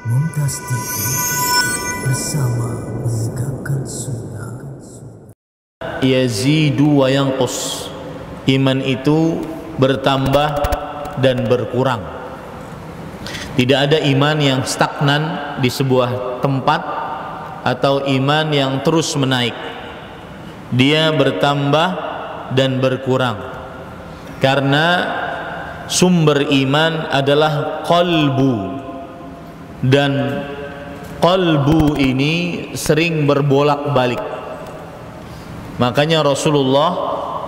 Mumtaz TV bersama menegakkan sunnah. Yazidu wa yanqus. Iman itu bertambah dan berkurang. Tidak ada iman yang stagnan di sebuah tempat atau iman yang terus menaik. Dia bertambah dan berkurang. Karena sumber iman adalah qalbu, dan qalbu ini sering berbolak-balik. Makanya Rasulullah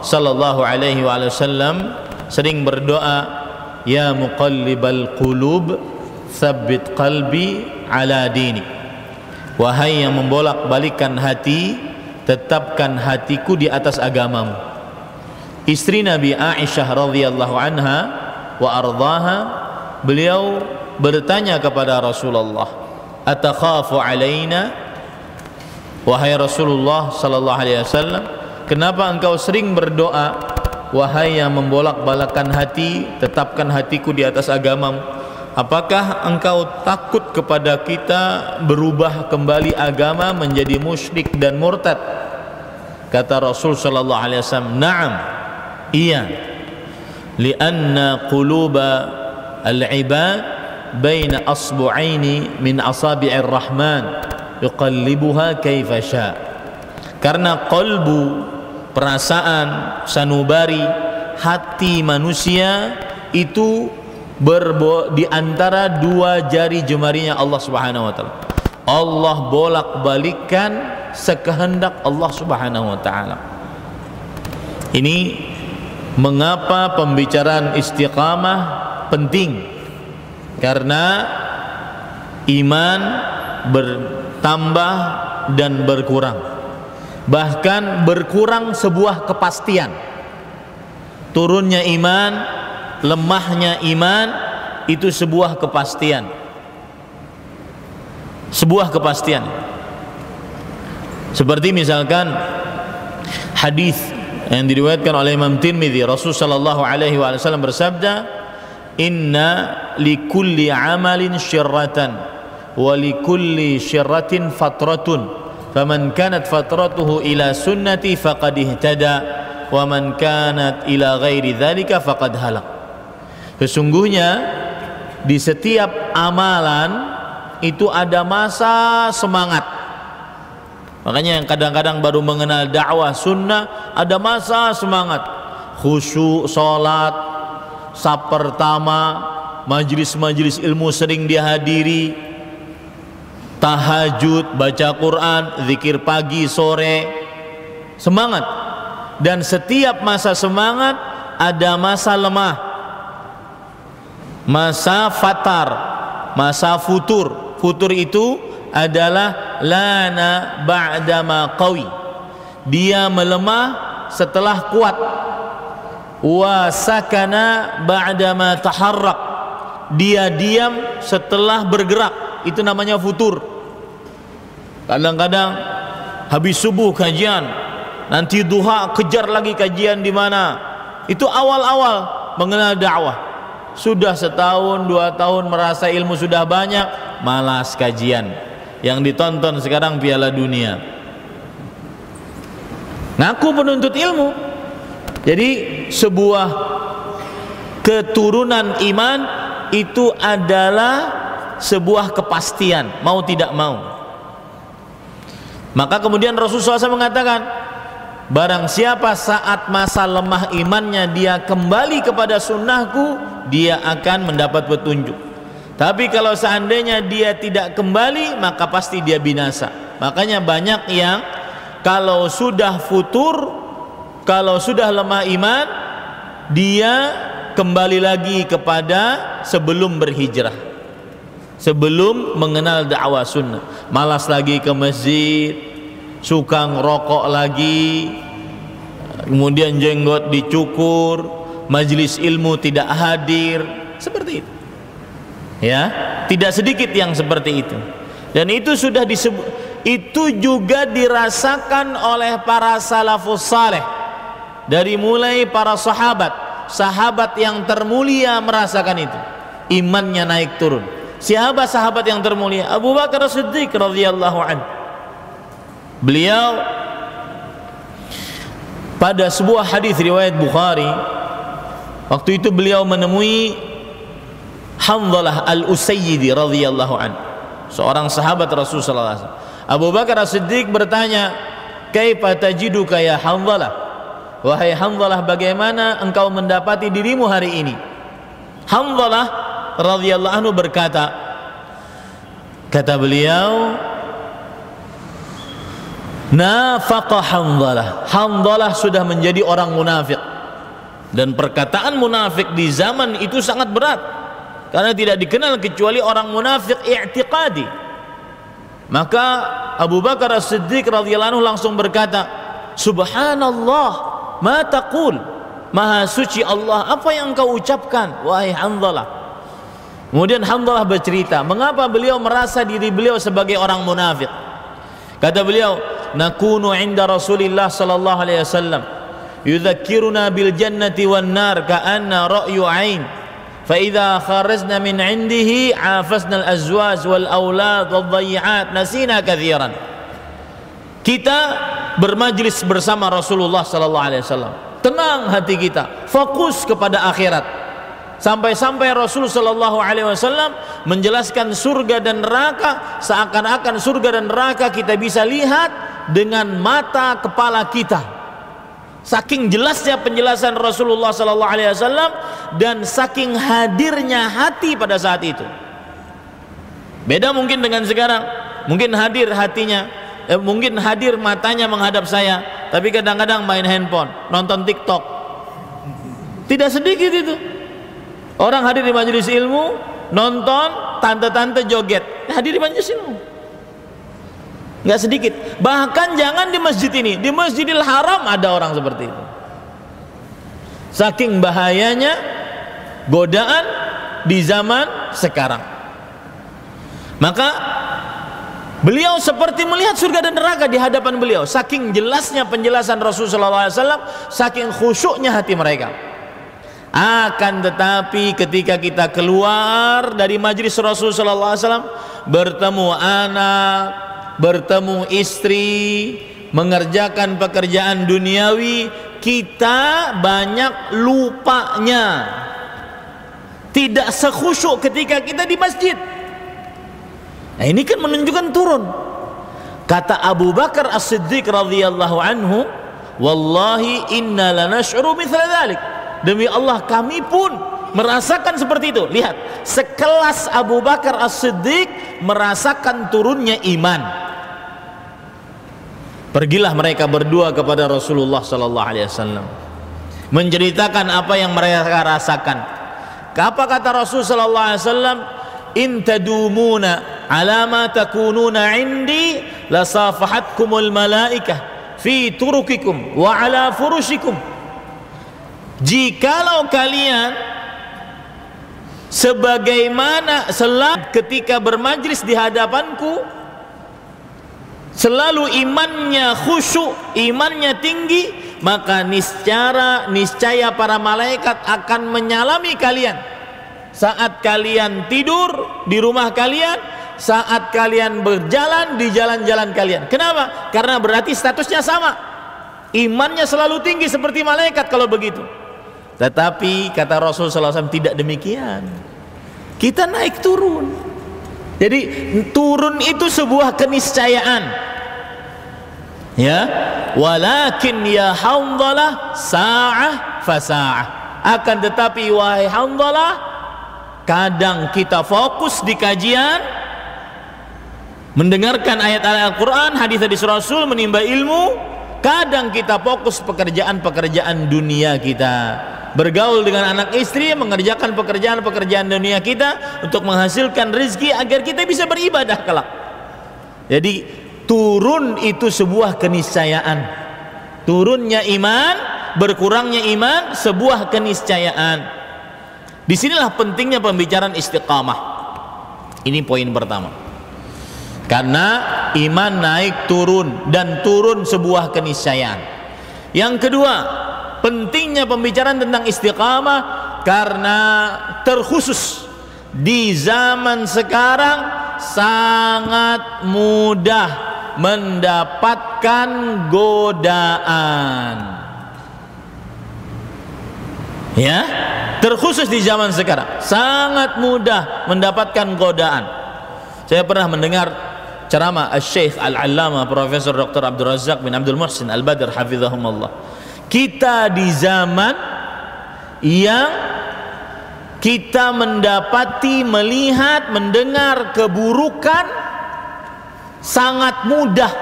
sallallahu alaihi wasallam sering berdoa, ya muqallibal qulub tsabbit qalbi ala dinik. Wahai yang membolak-balikkan hati, tetapkan hatiku di atas agamamu. Istri Nabi Aisyah radhiyallahu anha wa ardhaha, beliau bertanya kepada Rasulullah, atakhafu alaina? Wahai Rasulullah sallallahu alaihi wasallam, kenapa engkau sering berdoa, wahai yang membolak-balikkan hati, tetapkan hatiku di atas agamamu? Apakah engkau takut kepada kita berubah kembali agama menjadi musyrik dan murtad? Kata Rasul sallallahu alaihi wasallam, na'am, iya, lianna quluba al-ibad baina asbu'aini min asabi'ir rahman yuqallibuha kaifa sya. Karena qalbu, perasaan, sanubari, hati manusia itu di antara dua jari jemarinya Allah Subhanahu wa taala. Allah bolak-balikkan sekehendak Allah Subhanahu wa taala. Ini mengapa pembicaraan istiqamah penting, karena iman bertambah dan berkurang. Bahkan berkurang sebuah kepastian. Turunnya iman, lemahnya iman, itu sebuah kepastian. Sebuah kepastian. Seperti misalkan hadis yang diriwayatkan oleh Imam Tirmidzi, Rasul sallallahu alaihi wasallam bersabda, inna likulli amalin syirratan wa likulli syirratin fatratun, faman kanat fatratuhu ila sunnati faqad ihtada wa man kanat ila ghairi dzalika faqad halak. Sesungguhnya di setiap amalan itu ada masa semangat. Makanya yang kadang-kadang baru mengenal dakwah sunnah, ada masa semangat, khusyuk salat, saf pertama, majlis-majlis ilmu sering dihadiri, tahajud, baca Quran, zikir pagi, sore, semangat. Dan setiap masa semangat ada masa lemah, masa fatar, masa futur. Futur itu adalah lana ba'dama qawi, dia melemah setelah kuat. Wa sakana ba'dama taharrak, dia diam setelah bergerak. Itu namanya futur. Kadang-kadang habis subuh kajian, nanti duha kejar lagi kajian di mana. Itu awal-awal mengenal dakwah. Sudah setahun, 2 tahun merasa ilmu sudah banyak, malas kajian. Yang ditonton sekarang Piala Dunia. Ngaku penuntut ilmu. Jadi sebuah keturunan iman itu adalah sebuah kepastian, mau tidak mau. Maka kemudian Rasulullah SAW mengatakan, barang siapa saat masa lemah imannya dia kembali kepada sunnahku, dia akan mendapat petunjuk. Tapi kalau seandainya dia tidak kembali, maka pasti dia binasa. Makanya banyak yang kalau sudah futur, kalau sudah lemah iman, dia kembali lagi kepada sebelum berhijrah, sebelum mengenal dakwah sunnah. Malas lagi ke masjid, suka ngerokok lagi, kemudian jenggot dicukur, majelis ilmu tidak hadir, seperti itu. Ya, tidak sedikit yang seperti itu. Dan itu sudah disebut, itu juga dirasakan oleh para salafus saleh. Dari mulai para sahabat yang termulia merasakan itu. Imannya naik turun. Siapa sahabat yang termulia? Abu Bakar As-Siddiq radhiyallahu anhu. Beliau pada sebuah hadis riwayat Bukhari, waktu itu beliau menemui Hanzalah Al-Usayyidi radhiyallahu anhu, seorang sahabat Rasulullah sallallahu alaihi wasallam. Abu Bakar As-Siddiq bertanya, "Kaifa tajiduka ya Hanzalah?" Wahai Hanzalah, bagaimana engkau mendapati dirimu hari ini? Hanzalah radhiyallahu anhu berkata, kata beliau, nafaqa Hanzalah. Hanzalah sudah menjadi orang munafik. Dan perkataan munafik di zaman itu sangat berat, karena tidak dikenal kecuali orang munafik i'tiqadi. Maka Abu Bakar As-Siddiq radhiyallahu anhu langsung berkata, "Subhanallah, ma taqul?" Maha suci Allah, apa yang kau ucapkan wahai Hanzalah? Kemudian Hanzalah bercerita mengapa beliau merasa diri beliau sebagai orang munafik. Kata beliau, "Nakunu 'inda Rasulillah sallallahu alaihi wasallam yudzakkiruna bil jannati wan nar ka'anna ra'yu 'ain. Fa idza kharajna min 'indihi 'afasna al azwaj wal aulad wad dhayi'at nasina katsiran." Kita bermajlis bersama Rasulullah sallallahu alaihi wasallam. Tenang hati kita, fokus kepada akhirat. Sampai-sampai Rasul sallallahu alaihi wasallam menjelaskan surga dan neraka, seakan-akan surga dan neraka kita bisa lihat dengan mata kepala kita. Saking jelasnya penjelasan Rasulullah sallallahu alaihi wasallam dan saking hadirnya hati pada saat itu. Beda mungkin dengan sekarang. Mungkin hadir hatinya, mungkin hadir matanya menghadap saya, tapi kadang-kadang main handphone, nonton TikTok. Tidak sedikit itu orang hadir di majelis ilmu, nonton tante-tante joget, hadir di majelis ilmu. Nggak sedikit. Bahkan jangan di masjid ini, di Masjidil Haram ada orang seperti itu. Saking bahayanya godaan di zaman sekarang. Maka beliau seperti melihat surga dan neraka di hadapan beliau. Saking jelasnya penjelasan Rasulullah SAW, saking khusyuknya hati mereka. Akan tetapi ketika kita keluar dari majlis Rasulullah SAW, bertemu anak, bertemu istri, mengerjakan pekerjaan duniawi, kita banyak lupanya. Tidak sekhusyuk ketika kita di masjid. Nah, ini kan menunjukkan turun. Kata Abu Bakar As-Siddiq radhiyallahu anhu, "Wallahi inna lanash'uru mithla dzalik." Demi Allah, kami pun merasakan seperti itu. Lihat, sekelas Abu Bakar As-Siddiq merasakan turunnya iman. Pergilah mereka berdua kepada Rasulullah sallallahu alaihi wasallam, menceritakan apa yang mereka rasakan. Apa kata Rasul sallallahu alaihi wasallam? "In tadumuna ala ma takununa 'indi lasafahatkumul malaikah fi turukikum wa ala furushikum." Jikalau kalian sebagaimana ketika bermajlis di hadapanku, selalu imannya khusyuk, imannya tinggi, maka niscaya para malaikat akan menyalami kalian saat kalian tidur di rumah kalian, saat kalian berjalan di jalan-jalan kalian. Kenapa? Karena berarti statusnya sama, imannya selalu tinggi seperti malaikat kalau begitu. Tetapi kata Rasulullah SAW, tidak demikian. Kita naik turun. Jadi turun itu sebuah keniscayaan. Ya, walakin ya Hanzalah sa'ah fasa'ah. Akan tetapi wahai Hanzalah, kadang kita fokus di kajian, mendengarkan ayat-ayat Al-Quran, hadis-hadis Rasul, menimba ilmu. Kadang kita fokus pekerjaan-pekerjaan dunia kita, bergaul dengan anak istri, mengerjakan pekerjaan-pekerjaan dunia kita untuk menghasilkan rezeki agar kita bisa beribadah kelak. Jadi turun itu sebuah keniscayaan. Turunnya iman, berkurangnya iman, sebuah keniscayaan. Disinilah pentingnya pembicaraan istiqamah. Ini poin pertama. Karena iman naik turun, dan turun sebuah keniscayaan. Yang kedua, pentingnya pembicaraan tentang istiqamah karena terkhusus di zaman sekarang sangat mudah mendapatkan godaan. Ya, terkhusus di zaman sekarang sangat mudah mendapatkan godaan. Saya pernah mendengar ceramah Syekh Al-Allamah Profesor Dr. Abdul Razak bin Abdul Muhsin Al-Badr hafizahumullah. Kita di zaman yang kita mendapati, melihat, mendengar keburukan sangat mudah,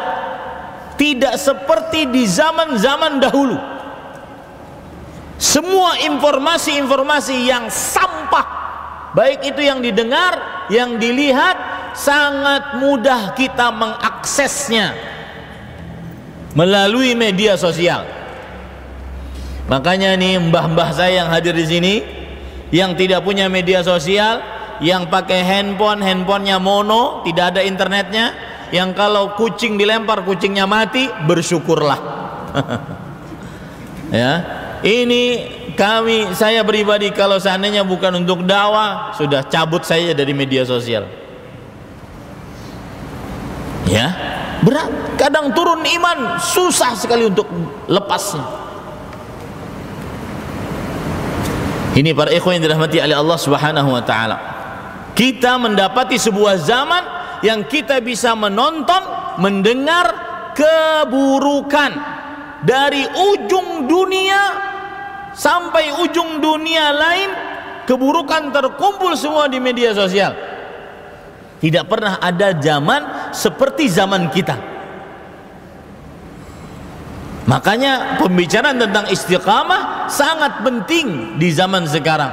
tidak seperti di zaman-zaman dahulu. Semua informasi-informasi yang sampah, baik itu yang didengar, yang dilihat, sangat mudah kita mengaksesnya melalui media sosial. Makanya nih mbah-mbah saya yang hadir di sini, yang tidak punya media sosial, yang pakai handphonenya mono, tidak ada internetnya, yang kalau kucing dilempar kucingnya mati, bersyukurlah. Ya, ini saya pribadi kalau seandainya bukan untuk dakwah, sudah cabut saya dari media sosial. Ya, berat, kadang turun iman, susah sekali untuk lepasnya. Ini para ikhwan yang dirahmati oleh Allah Subhanahu wa taala. Kita mendapati sebuah zaman yang kita bisa menonton, mendengar keburukan dari ujung dunia sampai ujung dunia lain. Keburukan terkumpul semua di media sosial. Tidak pernah ada zaman seperti zaman kita. Makanya pembicaraan tentang istiqamah sangat penting di zaman sekarang.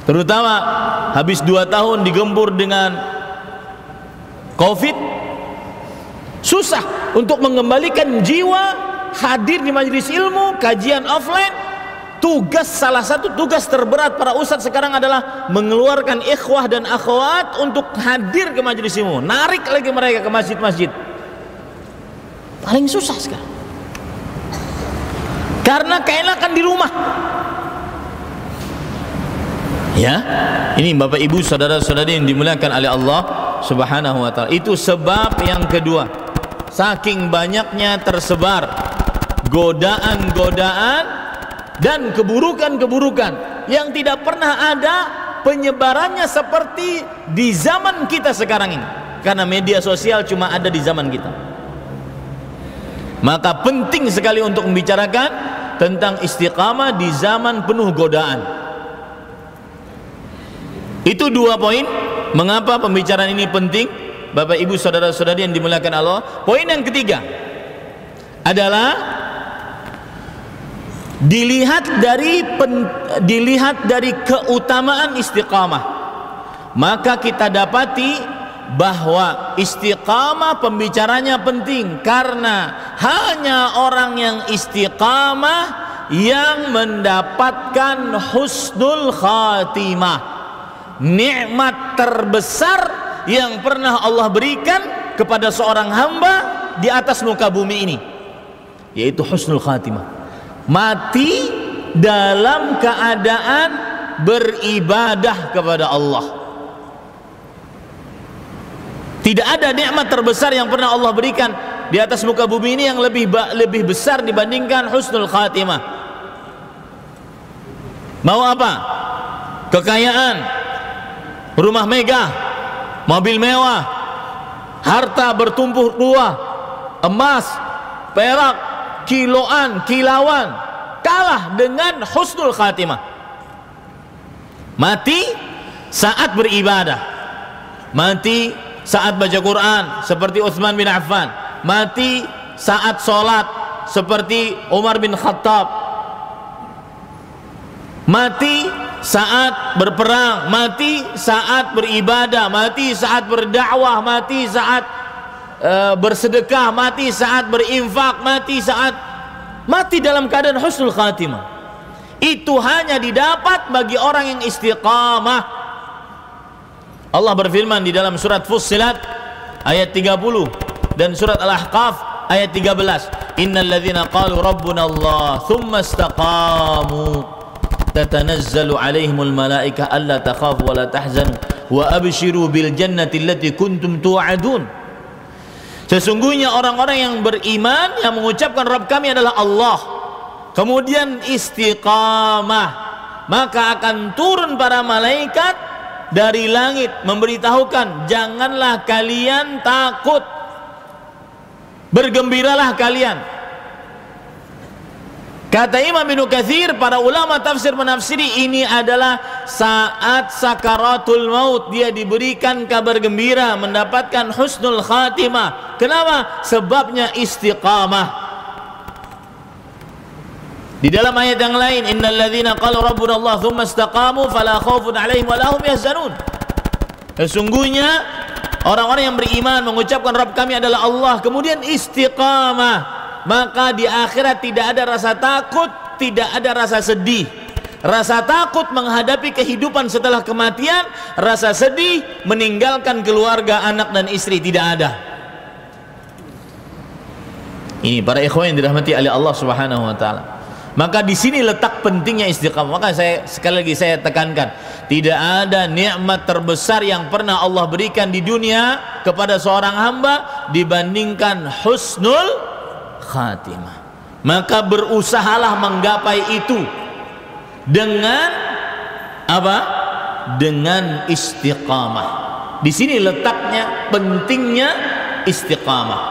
Terutama habis 2 tahun digempur dengan COVID, susah untuk mengembalikan jiwa hadir di majelis ilmu, kajian offline. Salah satu tugas terberat para ustadz sekarang adalah mengeluarkan ikhwah dan akhwat untuk hadir ke majelis ilmu, narik lagi mereka ke masjid-masjid. Paling susah sekarang karena keenakan di rumah. Ya, ini Bapak Ibu saudara-saudari yang dimuliakan oleh Allah Subhanahu wa taala. Itu sebab yang kedua. Saking banyaknya tersebar godaan-godaan dan keburukan-keburukan yang tidak pernah ada penyebarannya seperti di zaman kita sekarang ini. Karena media sosial cuma ada di zaman kita. Maka penting sekali untuk membicarakan tentang istiqamah di zaman penuh godaan. Itu 2 poin mengapa pembicaraan ini penting, Bapak Ibu saudara-saudari yang dimuliakan Allah. Poin yang ketiga adalah dilihat dari keutamaan istiqamah. Maka kita dapati bahwa istiqamah pembicaranya penting karena hanya orang yang istiqamah yang mendapatkan husnul khatimah, nikmat terbesar yang pernah Allah berikan kepada seorang hamba di atas muka bumi ini, yaitu husnul khatimah, mati dalam keadaan beribadah kepada Allah. Tidak ada nikmat terbesar yang pernah Allah berikan di atas muka bumi ini yang lebih besar dibandingkan husnul khatimah. Mau apa? Kekayaan, rumah megah, mobil mewah, harta bertumpuk ruah, emas, perak, kiloan, kilauan, kalah dengan husnul khatimah. Mati saat beribadah, mati saat baca Quran seperti Utsman bin Affan, mati saat sholat seperti Umar bin Khattab, mati saat berperang, mati saat beribadah, mati saat berdakwah, mati saat bersedekah, mati saat berinfak, mati dalam keadaan husnul khatimah. Itu hanya didapat bagi orang yang istiqamah. Allah berfirman di dalam surat Fussilat ayat 30 dan surat Al-Ahqaf ayat 13, innal ladzina qalu rabbuna Allah thumma istaqamu tatanazzalu alaihimul malaika alla takhafu wa la tahzanu wa abshiru bil jannati allati kuntum tu'adun. Sesungguhnya orang-orang yang beriman yang mengucapkan Rabb kami adalah Allah, kemudian istiqamah, maka akan turun para malaikat dari langit memberitahukan, janganlah kalian takut, bergembiralah kalian. Kata Imam Ibnu Katsir, para ulama tafsir menafsiri ini adalah saat sakaratul maut, dia diberikan kabar gembira, mendapatkan husnul khatimah. Kenapa? Sebabnya istiqamah. Di dalam ayat yang lain, innal ladzina qalu rabbuna Allah tsumma istaqamu fala khaufun 'alaihim wa la hum yahzanun. Sesungguhnya orang-orang yang beriman mengucapkan Rabb kami adalah Allah, kemudian istiqamah, maka di akhirat tidak ada rasa takut, tidak ada rasa sedih. Rasa takut menghadapi kehidupan setelah kematian, rasa sedih meninggalkan keluarga, anak dan istri tidak ada. Ini para ikhwan yang dirahmati oleh Allah Subhanahu wa taala. Maka di sini letak pentingnya istiqamah. Maka sekali lagi saya tekankan, tidak ada nikmat terbesar yang pernah Allah berikan di dunia kepada seorang hamba dibandingkan husnul khatimah. Maka berusahalah menggapai itu dengan apa? Dengan istiqamah. Di sini letaknya pentingnya istiqamah.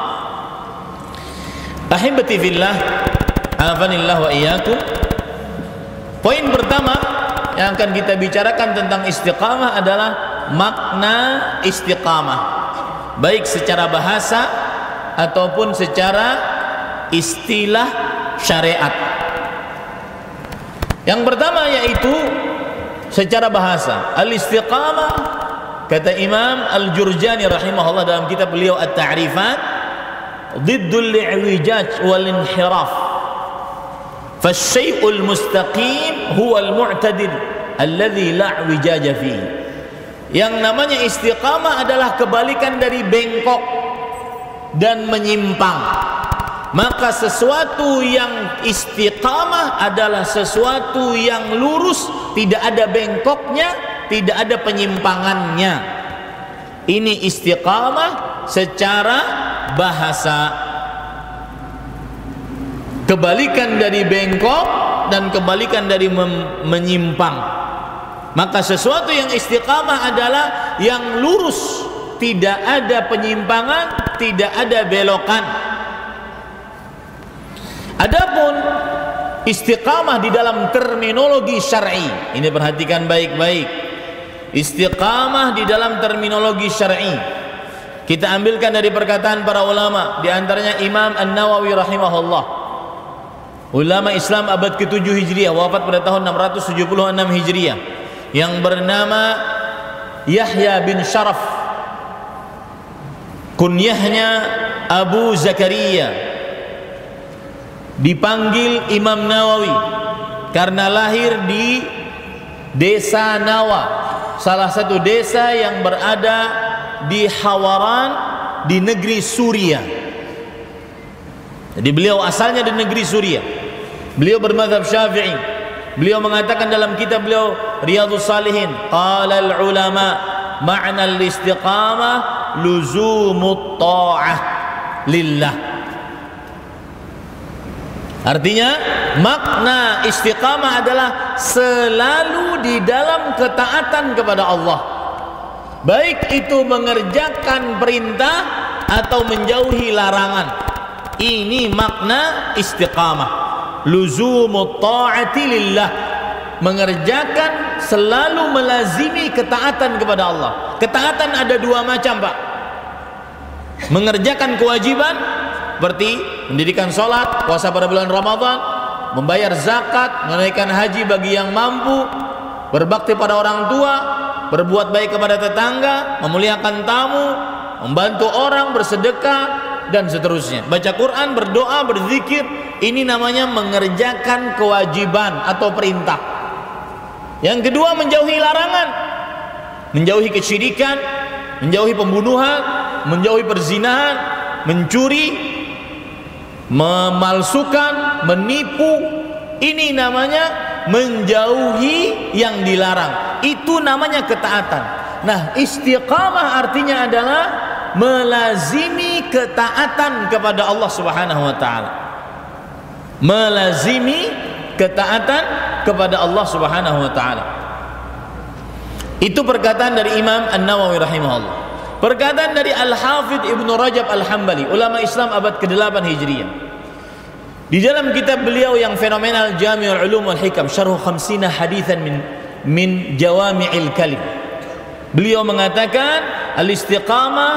Ahibati fillah, afanillah wa iyyakum. Poin pertama yang akan kita bicarakan tentang istiqamah adalah makna istiqamah, baik secara bahasa ataupun secara istilah syariat. Yang pertama yaitu secara bahasa. Al-istiqamah, kata Imam Al-Jurjani rahimahullah dalam kitab beliau At-Ta'rifat, diddul li'wijaj wal inhiraf. Fasyai'ul mustaqim huwa al-mu'tadil alladhi la i'wijaja fihi. Yang namanya istiqamah adalah kebalikan dari bengkok dan menyimpang. Maka sesuatu yang istiqamah adalah sesuatu yang lurus, tidak ada bengkoknya, tidak ada penyimpangannya. Ini istiqamah secara bahasa. Kebalikan dari bengkok dan kebalikan dari menyimpang. Maka sesuatu yang istiqamah adalah yang lurus, tidak ada penyimpangan, tidak ada belokan. Adapun istiqamah di dalam terminologi syar'i, ini perhatikan baik-baik. Istiqamah di dalam terminologi syar'i kita ambilkan dari perkataan para ulama, di antaranya Imam An-Nawawi rahimahullah, ulama Islam abad ke-7 Hijriah, wafat pada tahun 676 Hijriah, yang bernama Yahya bin Sharaf, kunyahnya Abu Zakaria, dipanggil Imam Nawawi karena lahir di desa Nawa, salah satu desa yang berada di Hawaran di negeri Suriah. Jadi beliau asalnya di negeri Suriah. Beliau bermadzhab Syafi'i. Beliau mengatakan dalam kitab beliau Riyadhus Shalihin, qala al-ulama ma'na al-istiqamah luzumut ta'ah lillah. Artinya makna istiqamah adalah selalu di dalam ketaatan kepada Allah, baik itu mengerjakan perintah atau menjauhi larangan. Ini makna istiqamah, luzumut ta'ati lillah, mengerjakan, selalu melazimi ketaatan kepada Allah. Ketaatan ada dua macam, Pak. Mengerjakan kewajiban seperti mendirikan sholat, puasa pada bulan Ramadan, membayar zakat, menunaikan haji bagi yang mampu, berbakti pada orang tua, berbuat baik kepada tetangga, memuliakan tamu, membantu orang, bersedekah, dan seterusnya. Baca Quran, berdoa, berzikir, ini namanya mengerjakan kewajiban atau perintah. Yang kedua, menjauhi larangan, menjauhi kesyirikan, menjauhi pembunuhan, menjauhi perzinahan, mencuri, memalsukan, menipu. Ini namanya menjauhi yang dilarang. Itu namanya ketaatan. Nah, istiqamah artinya adalah melazimi ketaatan kepada Allah Subhanahu wa taala. Melazimi ketaatan kepada Allah Subhanahu wa taala. Itu perkataan dari Imam An-Nawawi rahimahullah. Perkataan dari Al-Hafidh Ibnu Rajab Al-Hambali, ulama Islam abad ke-8 Hijriah. Di dalam kitab beliau yang fenomenal Jami'ul Ulum wal Hikam, Syarh 50 haditsan min Jawami'il Kalim. Beliau mengatakan al-istiqamah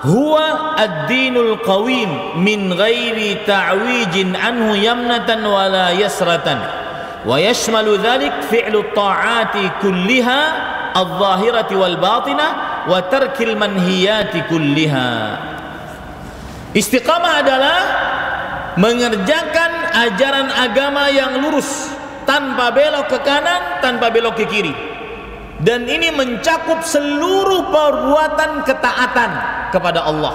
huwa ad-dinul qawim min ghairi ta'wijin anhu yamnatan wala yasratan. Wa yashmalu dhalik fi'lu ta'ati kulliha al-zahirati wal batinah wa tarkil manhiyati kulliha. Istiqamah adalah mengerjakan ajaran agama yang lurus, tanpa belok ke kanan, tanpa belok ke kiri. Dan ini mencakup seluruh perbuatan ketaatan kepada Allah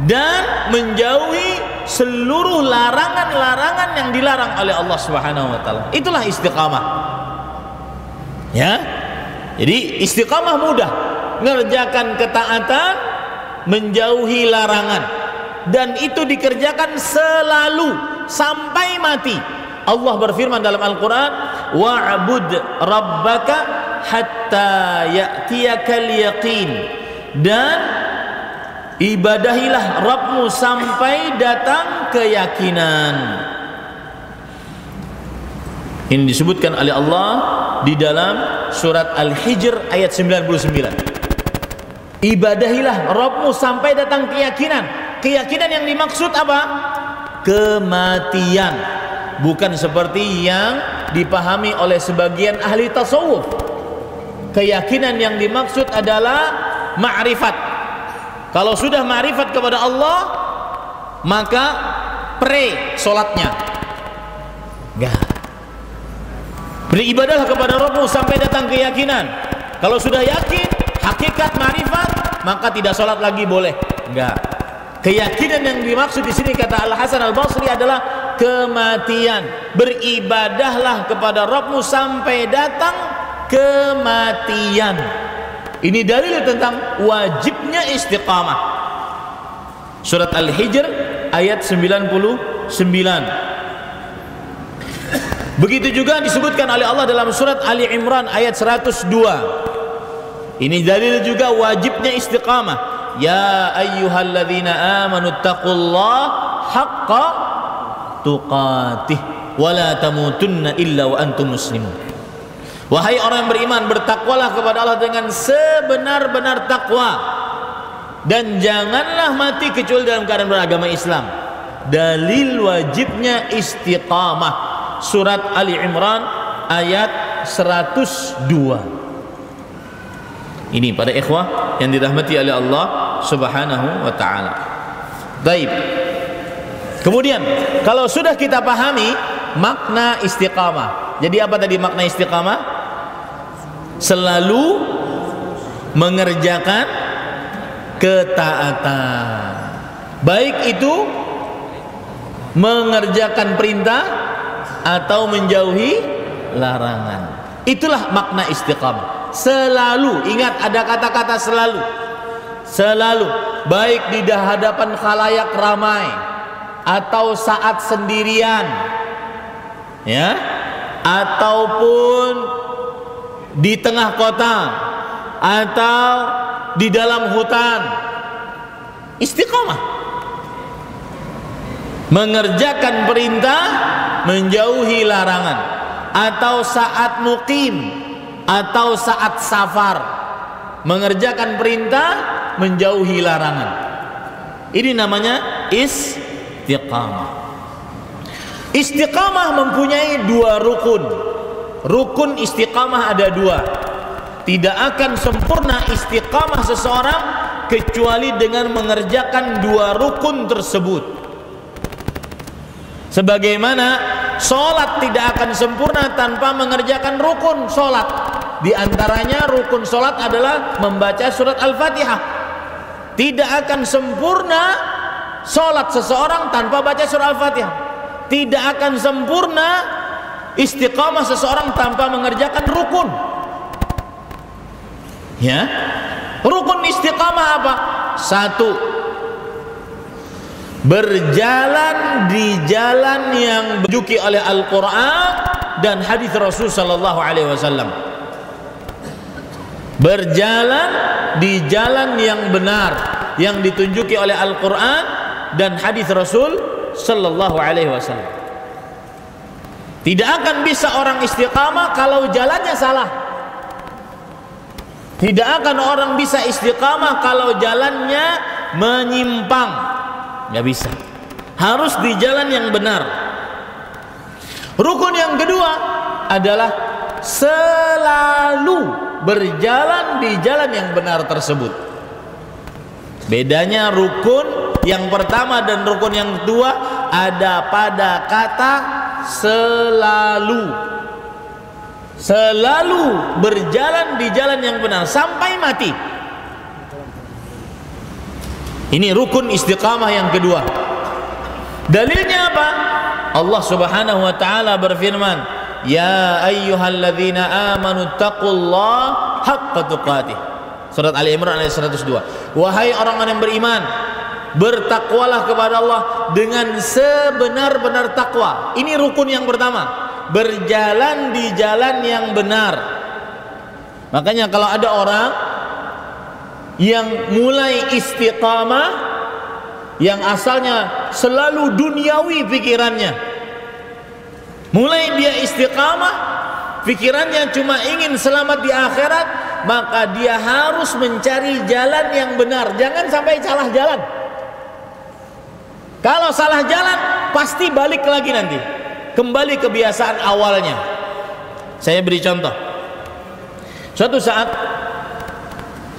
dan menjauhi seluruh larangan-larangan yang dilarang oleh Allah Subhanahu wa taala. Itulah istiqamah. Ya. Jadi istiqamah mudah, mengerjakan ketaatan, menjauhi larangan, dan itu dikerjakan selalu sampai mati. Allah berfirman dalam Al-Quran, wa'bud rabbaka hatta ya'tiyakal yaqin, dan ibadahilah Rabbmu sampai datang keyakinan. Ini disebutkan oleh Allah di dalam surat Al-Hijr ayat 99. Ibadahilah Rabbmu sampai datang keyakinan. Keyakinan yang dimaksud apa? Kematian. Bukan seperti yang dipahami oleh sebagian ahli tasawuf. Keyakinan yang dimaksud adalah ma'rifat. Kalau sudah ma'rifat kepada Allah, maka solatnya enggak. Beribadahlah kepada Rabbmu sampai datang keyakinan. Kalau sudah yakin hakikat ma'rifat, maka tidak sholat lagi boleh. Enggak. Keyakinan yang dimaksud di sini kata Al Hasan Al Basri adalah kematian. Beribadahlah kepada Rabbmu sampai datang kematian. Ini dalil tentang wajibnya istiqamah. Surat Al-Hijr ayat 99. Begitu juga disebutkan oleh Allah dalam surat Ali Imran ayat 102. Ini dalil juga wajibnya istiqamah. Ya ayyuhalladzina amanu taqullaha haqqa tuqatih wa la tamutunna illa wa antum muslimun. Wahai orang yang beriman, bertakwalah kepada Allah dengan sebenar-benar takwa, dan janganlah mati kecuali dalam keadaan beragama Islam. Dalil wajibnya istiqamah, surat Ali Imran ayat 102. Ini pada ikhwah yang dirahmati oleh Allah Subhanahu wa taala. Baik. Kemudian kalau sudah kita pahami makna istiqamah. Jadi apa tadi makna istiqamah? Selalu mengerjakan ketaatan. Baik itu mengerjakan perintah atau menjauhi larangan. Itulah makna istiqamah. Selalu, ingat ada kata-kata selalu. Selalu, baik di hadapan khalayak ramai atau saat sendirian, ya, ataupun di tengah kota atau di dalam hutan. Istiqamah, mengerjakan perintah, menjauhi larangan, atau saat mukim atau saat safar, mengerjakan perintah, menjauhi larangan. Ini namanya istiqamah. Istiqamah mempunyai dua rukun. Rukun istiqamah ada dua. Tidak akan sempurna istiqamah seseorang kecuali dengan mengerjakan dua rukun tersebut. Sebagaimana sholat tidak akan sempurna tanpa mengerjakan rukun sholat. Di antaranya rukun sholat adalah membaca surat Al-Fatihah. Tidak akan sempurna sholat seseorang tanpa baca surat Al-Fatihah. Tidak akan sempurna istiqamah seseorang tanpa mengerjakan rukun. Ya, rukun istiqamah apa? Satu, berjalan di jalan yang ditunjuki oleh Al-Quran dan hadis Rasul sallallahu alaihi wasallam. Berjalan di jalan yang benar yang ditunjuki oleh Al-Quran dan hadis Rasul sallallahu alaihi wasallam. Tidak akan bisa orang istiqamah kalau jalannya salah. Tidak akan orang bisa istiqamah kalau jalannya menyimpang. Nggak bisa. Harus di jalan yang benar. Rukun yang kedua adalah selalu berjalan di jalan yang benar tersebut. Bedanya rukun yang pertama dan rukun yang kedua ada pada kata selalu. Selalu berjalan di jalan yang benar sampai mati. Ini rukun istiqamah yang kedua. Dalilnya apa? Allah Subhanahu wa taala berfirman, "Ya ayyuhalladzina amanu taqullaha haqqa tuqatih." Surat Ali Imran ayat 102. Wahai orang-orang yang beriman, bertakwalah kepada Allah dengan sebenar-benar takwa. Ini rukun yang pertama. Berjalan di jalan yang benar. Makanya kalau ada orang yang mulai istiqamah, yang asalnya selalu duniawi pikirannya, mulai dia istiqamah, pikirannya cuma ingin selamat di akhirat, maka dia harus mencari jalan yang benar. Jangan sampai salah jalan. Kalau salah jalan pasti balik lagi nanti, kembali kebiasaan awalnya. Saya beri contoh. Suatu saat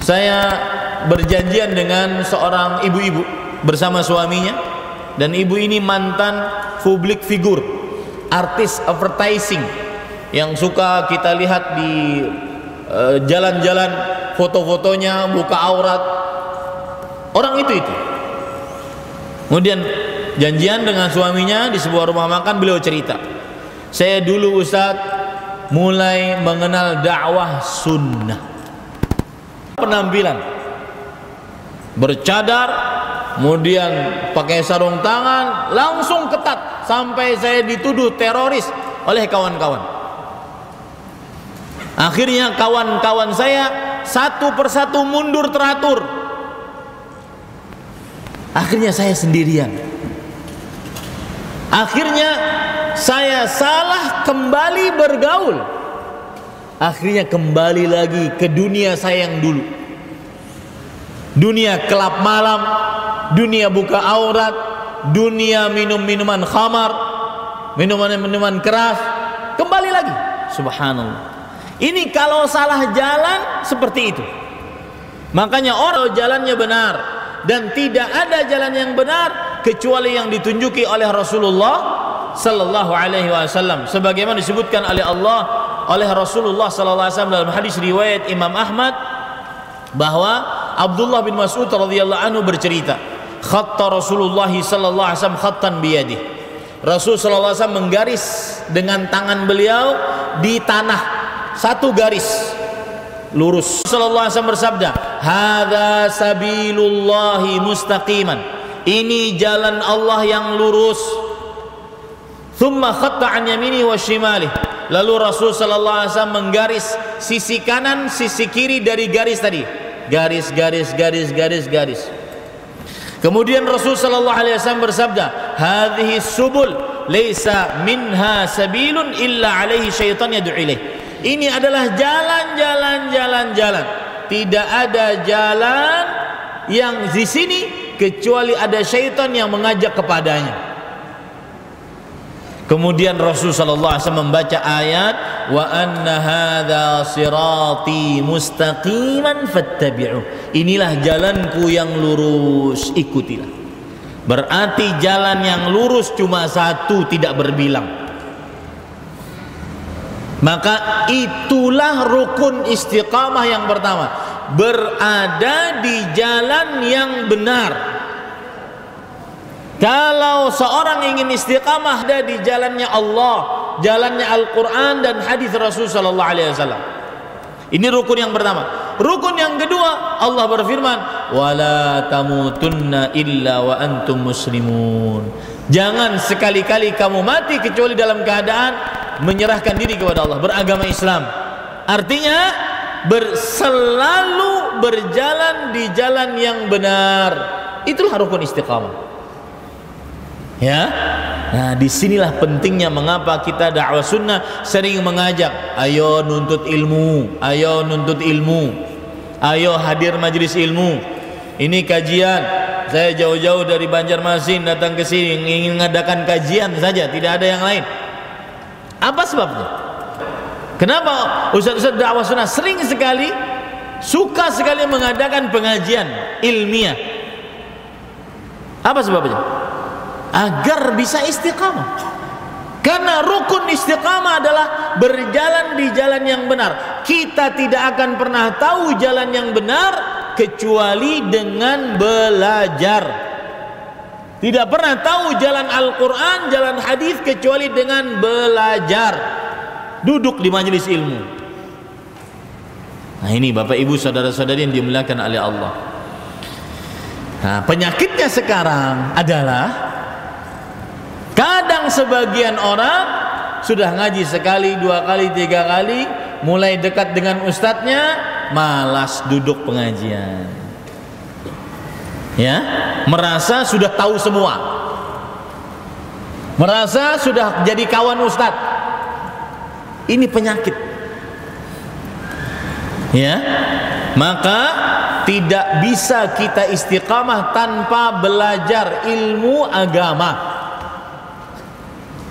saya berjanjian dengan seorang ibu-ibu bersama suaminya, dan ibu ini mantan public figure, artis advertising yang suka kita lihat di jalan-jalan, foto-fotonya buka aurat. Orang itu. Kemudian janjian dengan suaminya di sebuah rumah makan, beliau cerita, saya dulu Ustaz mulai mengenal dakwah sunnah. Penampilan bercadar, kemudian pakai sarung tangan, langsung ketat, sampai saya dituduh teroris oleh kawan-kawan. Akhirnya kawan-kawan saya satu persatu mundur teratur. Akhirnya saya sendirian. Akhirnya saya salah kembali bergaul. Akhirnya kembali lagi ke dunia saya yang dulu. Dunia kelab malam, dunia buka aurat, dunia minum-minuman khamar, minuman-minuman keras. Kembali lagi. Subhanallah. Ini kalau salah jalan seperti itu. Makanya orang jalannya benar, dan tidak ada jalan yang benar kecuali yang ditunjuki oleh Rasulullah sallallahu alaihi wasallam, sebagaimana disebutkan oleh Allah, oleh Rasulullah sallallahu alaihi wasallam dalam hadis riwayat Imam Ahmad, bahwa Abdullah bin Mas'ud radhiyallahu anhu bercerita, khatta Rasulullah sallallahu alaihi wasallam khattan biyadih. Rasul sallallahu alaihi wasallam menggaris dengan tangan beliau di tanah, satu garis lurus. Sallallahu alaihi wasallam bersabda, hadza sabilullahi mustaqiman, ini jalan Allah yang lurus. Thumma khatta an yamini wa shimali, lalu Rasul sallallahu alaihi wasallam menggaris sisi kanan sisi kiri dari garis tadi, garis. Kemudian Rasul sallallahu alaihi wasallam bersabda, hadhihi subul laisa minha sabilun illa alaihi syaitan yad'u ilaih. Ini adalah jalan. Tidak ada jalan yang di sini kecuali ada syaitan yang mengajak kepadanya. Kemudian Rasul sallallahu alaihi wasallam membaca ayat, wa anna hadza sirati mustaqiman fattabi'u. Inilah jalanku yang lurus, ikutilah. Berarti jalan yang lurus cuma satu, tidak berbilang. Maka itulah rukun istiqamah yang pertama, berada di jalan yang benar. Kalau seorang ingin istiqamah ada di jalannya Allah, jalannya Al-Quran dan hadis Rasul sallallahu alaihi wasallam. Ini rukun yang pertama. Rukun yang kedua, Allah berfirman, "Wala tamutunna illa wa antum muslimun." Jangan sekali-kali kamu mati kecuali dalam keadaan menyerahkan diri kepada Allah, beragama Islam. Artinya selalu berjalan di jalan yang benar. Itulah rukun istiqamah. Ya. Nah, disinilah pentingnya mengapa kita dakwah sunnah sering mengajak, ayo nuntut ilmu, ayo nuntut ilmu, ayo hadir majelis ilmu. Ini kajian, saya jauh-jauh dari Banjarmasin datang ke sini ingin mengadakan kajian saja, tidak ada yang lain. Apa sebabnya? Kenapa ustaz-ustaz dakwah sunnah sering sekali, suka sekali mengadakan pengajian ilmiah? Apa sebabnya? Agar bisa istiqamah. Karena rukun istiqamah adalah berjalan di jalan yang benar. Kita tidak akan pernah tahu jalan yang benar kecuali dengan belajar. Tidak pernah tahu jalan Al-Quran, jalan hadis kecuali dengan belajar. Duduk di majelis ilmu. Nah, ini Bapak Ibu saudara-saudari yang dimuliakan oleh Allah. Nah, penyakitnya sekarang adalah kadang sebagian orang sudah ngaji sekali, 2 kali, 3 kali, mulai dekat dengan ustadznya, malas duduk pengajian. Ya, merasa sudah tahu semua, merasa sudah jadi kawan ustadz. Ini penyakit. Ya, maka tidak bisa kita istiqamah tanpa belajar ilmu agama.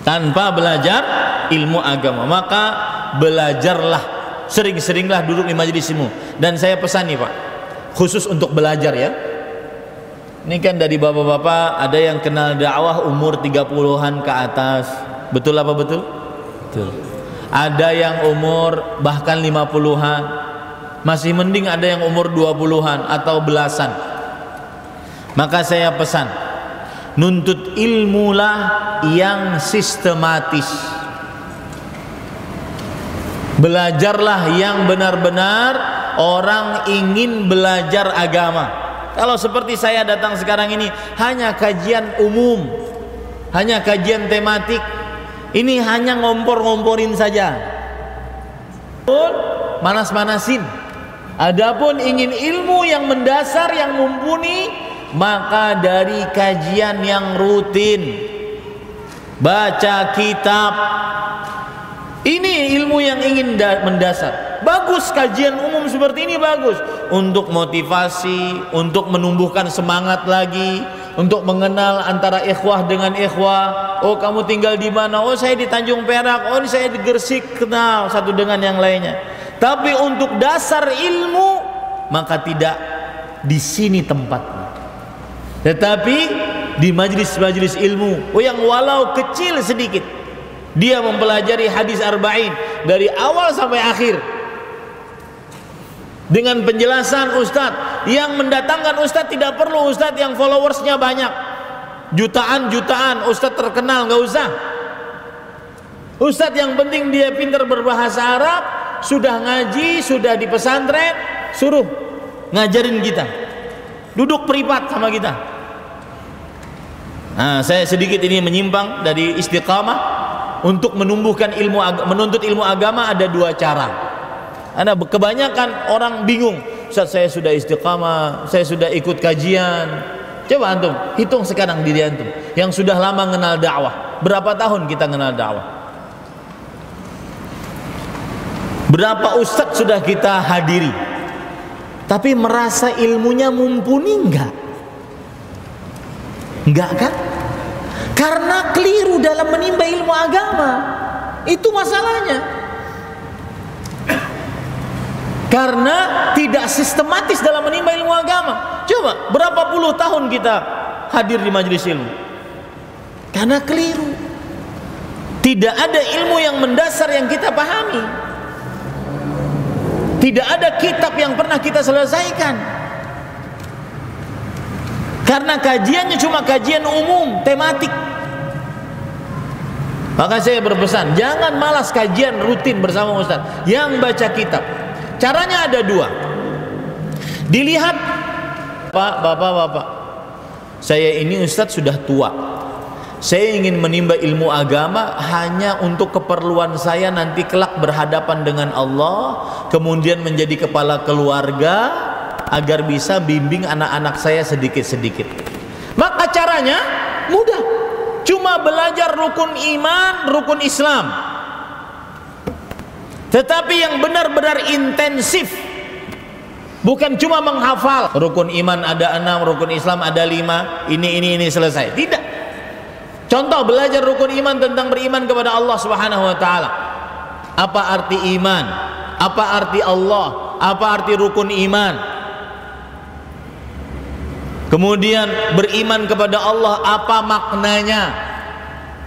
Tanpa belajar ilmu agama, maka belajarlah, sering-seringlah duduk di majelis ilmu. Dan saya pesan nih Pak, khusus untuk belajar ya. Ini kan dari bapak-bapak ada yang kenal dakwah umur 30-an ke atas. Betul apa betul? Betul. Ada yang umur bahkan 50-an. Masih mending ada yang umur 20-an atau belasan. Maka saya pesan, nuntut ilmulah yang sistematis. Belajarlah yang benar-benar orang ingin belajar agama. Kalau seperti saya datang sekarang ini hanya kajian umum, hanya kajian tematik, ini hanya ngompor-ngomporin saja, manas-manasin. Adapun ingin ilmu yang mendasar, yang mumpuni, maka dari kajian yang rutin, baca kitab, ini ilmu yang ingin mendasar. Bagus kajian umum seperti ini, bagus untuk motivasi, untuk menumbuhkan semangat lagi, untuk mengenal antara ikhwah dengan ikhwah. Oh, kamu tinggal di mana? Oh, saya di Tanjung Perak. Oh, ini saya di Gresik. Kenal satu dengan yang lainnya. Tapi untuk dasar ilmu, maka tidak di sini tempatnya. Tetapi di majelis-majelis ilmu, yang walau kecil sedikit, dia mempelajari hadis arba'in dari awal sampai akhir dengan penjelasan ustadz yang mendatangkan. Ustadz tidak perlu ustadz yang followersnya banyak, jutaan-jutaan, ustadz terkenal nggak usah. Ustadz yang penting dia pintar berbahasa Arab, sudah ngaji, sudah di pesantren, suruh ngajarin kita, duduk privat sama kita. Nah, saya sedikit ini menyimpang dari istiqamah. Untuk menumbuhkan ilmu, menuntut ilmu agama ada 2 cara. Ada kebanyakan orang bingung, Ustaz, saya sudah istiqamah, saya sudah ikut kajian. Coba antum hitung sekarang diri antum yang sudah lama kenal dakwah. Berapa tahun kita kenal dakwah? Berapa ustadz sudah kita hadiri? Tapi merasa ilmunya mumpuni enggak? Enggak kan? Karena keliru dalam menimba ilmu agama. Itu masalahnya. Karena tidak sistematis dalam menimba ilmu agama. Coba berapa puluh tahun kita hadir di majelis ilmu? Karena keliru. Tidak ada ilmu yang mendasar yang kita pahami. Tidak ada kitab yang pernah kita selesaikan. Karena kajiannya cuma kajian umum, tematik. Maka saya berpesan, jangan malas kajian rutin bersama Ustaz, yang baca kitab. Caranya ada dua. Dilihat, bapak, saya ini Ustaz sudah tua, saya ingin menimba ilmu agama hanya untuk keperluan saya nanti kelak berhadapan dengan Allah, kemudian menjadi kepala keluarga, agar bisa bimbing anak-anak saya sedikit-sedikit. Maka caranya mudah, cuma belajar rukun iman, rukun Islam. Tetapi yang benar-benar intensif, bukan cuma menghafal rukun iman ada 6, rukun Islam ada 5, ini selesai. Tidak. Contoh, belajar rukun iman tentang beriman kepada Allah Subhanahu wa taala. Apa arti iman? Apa arti Allah? Apa arti rukun iman? Kemudian beriman kepada Allah, apa maknanya?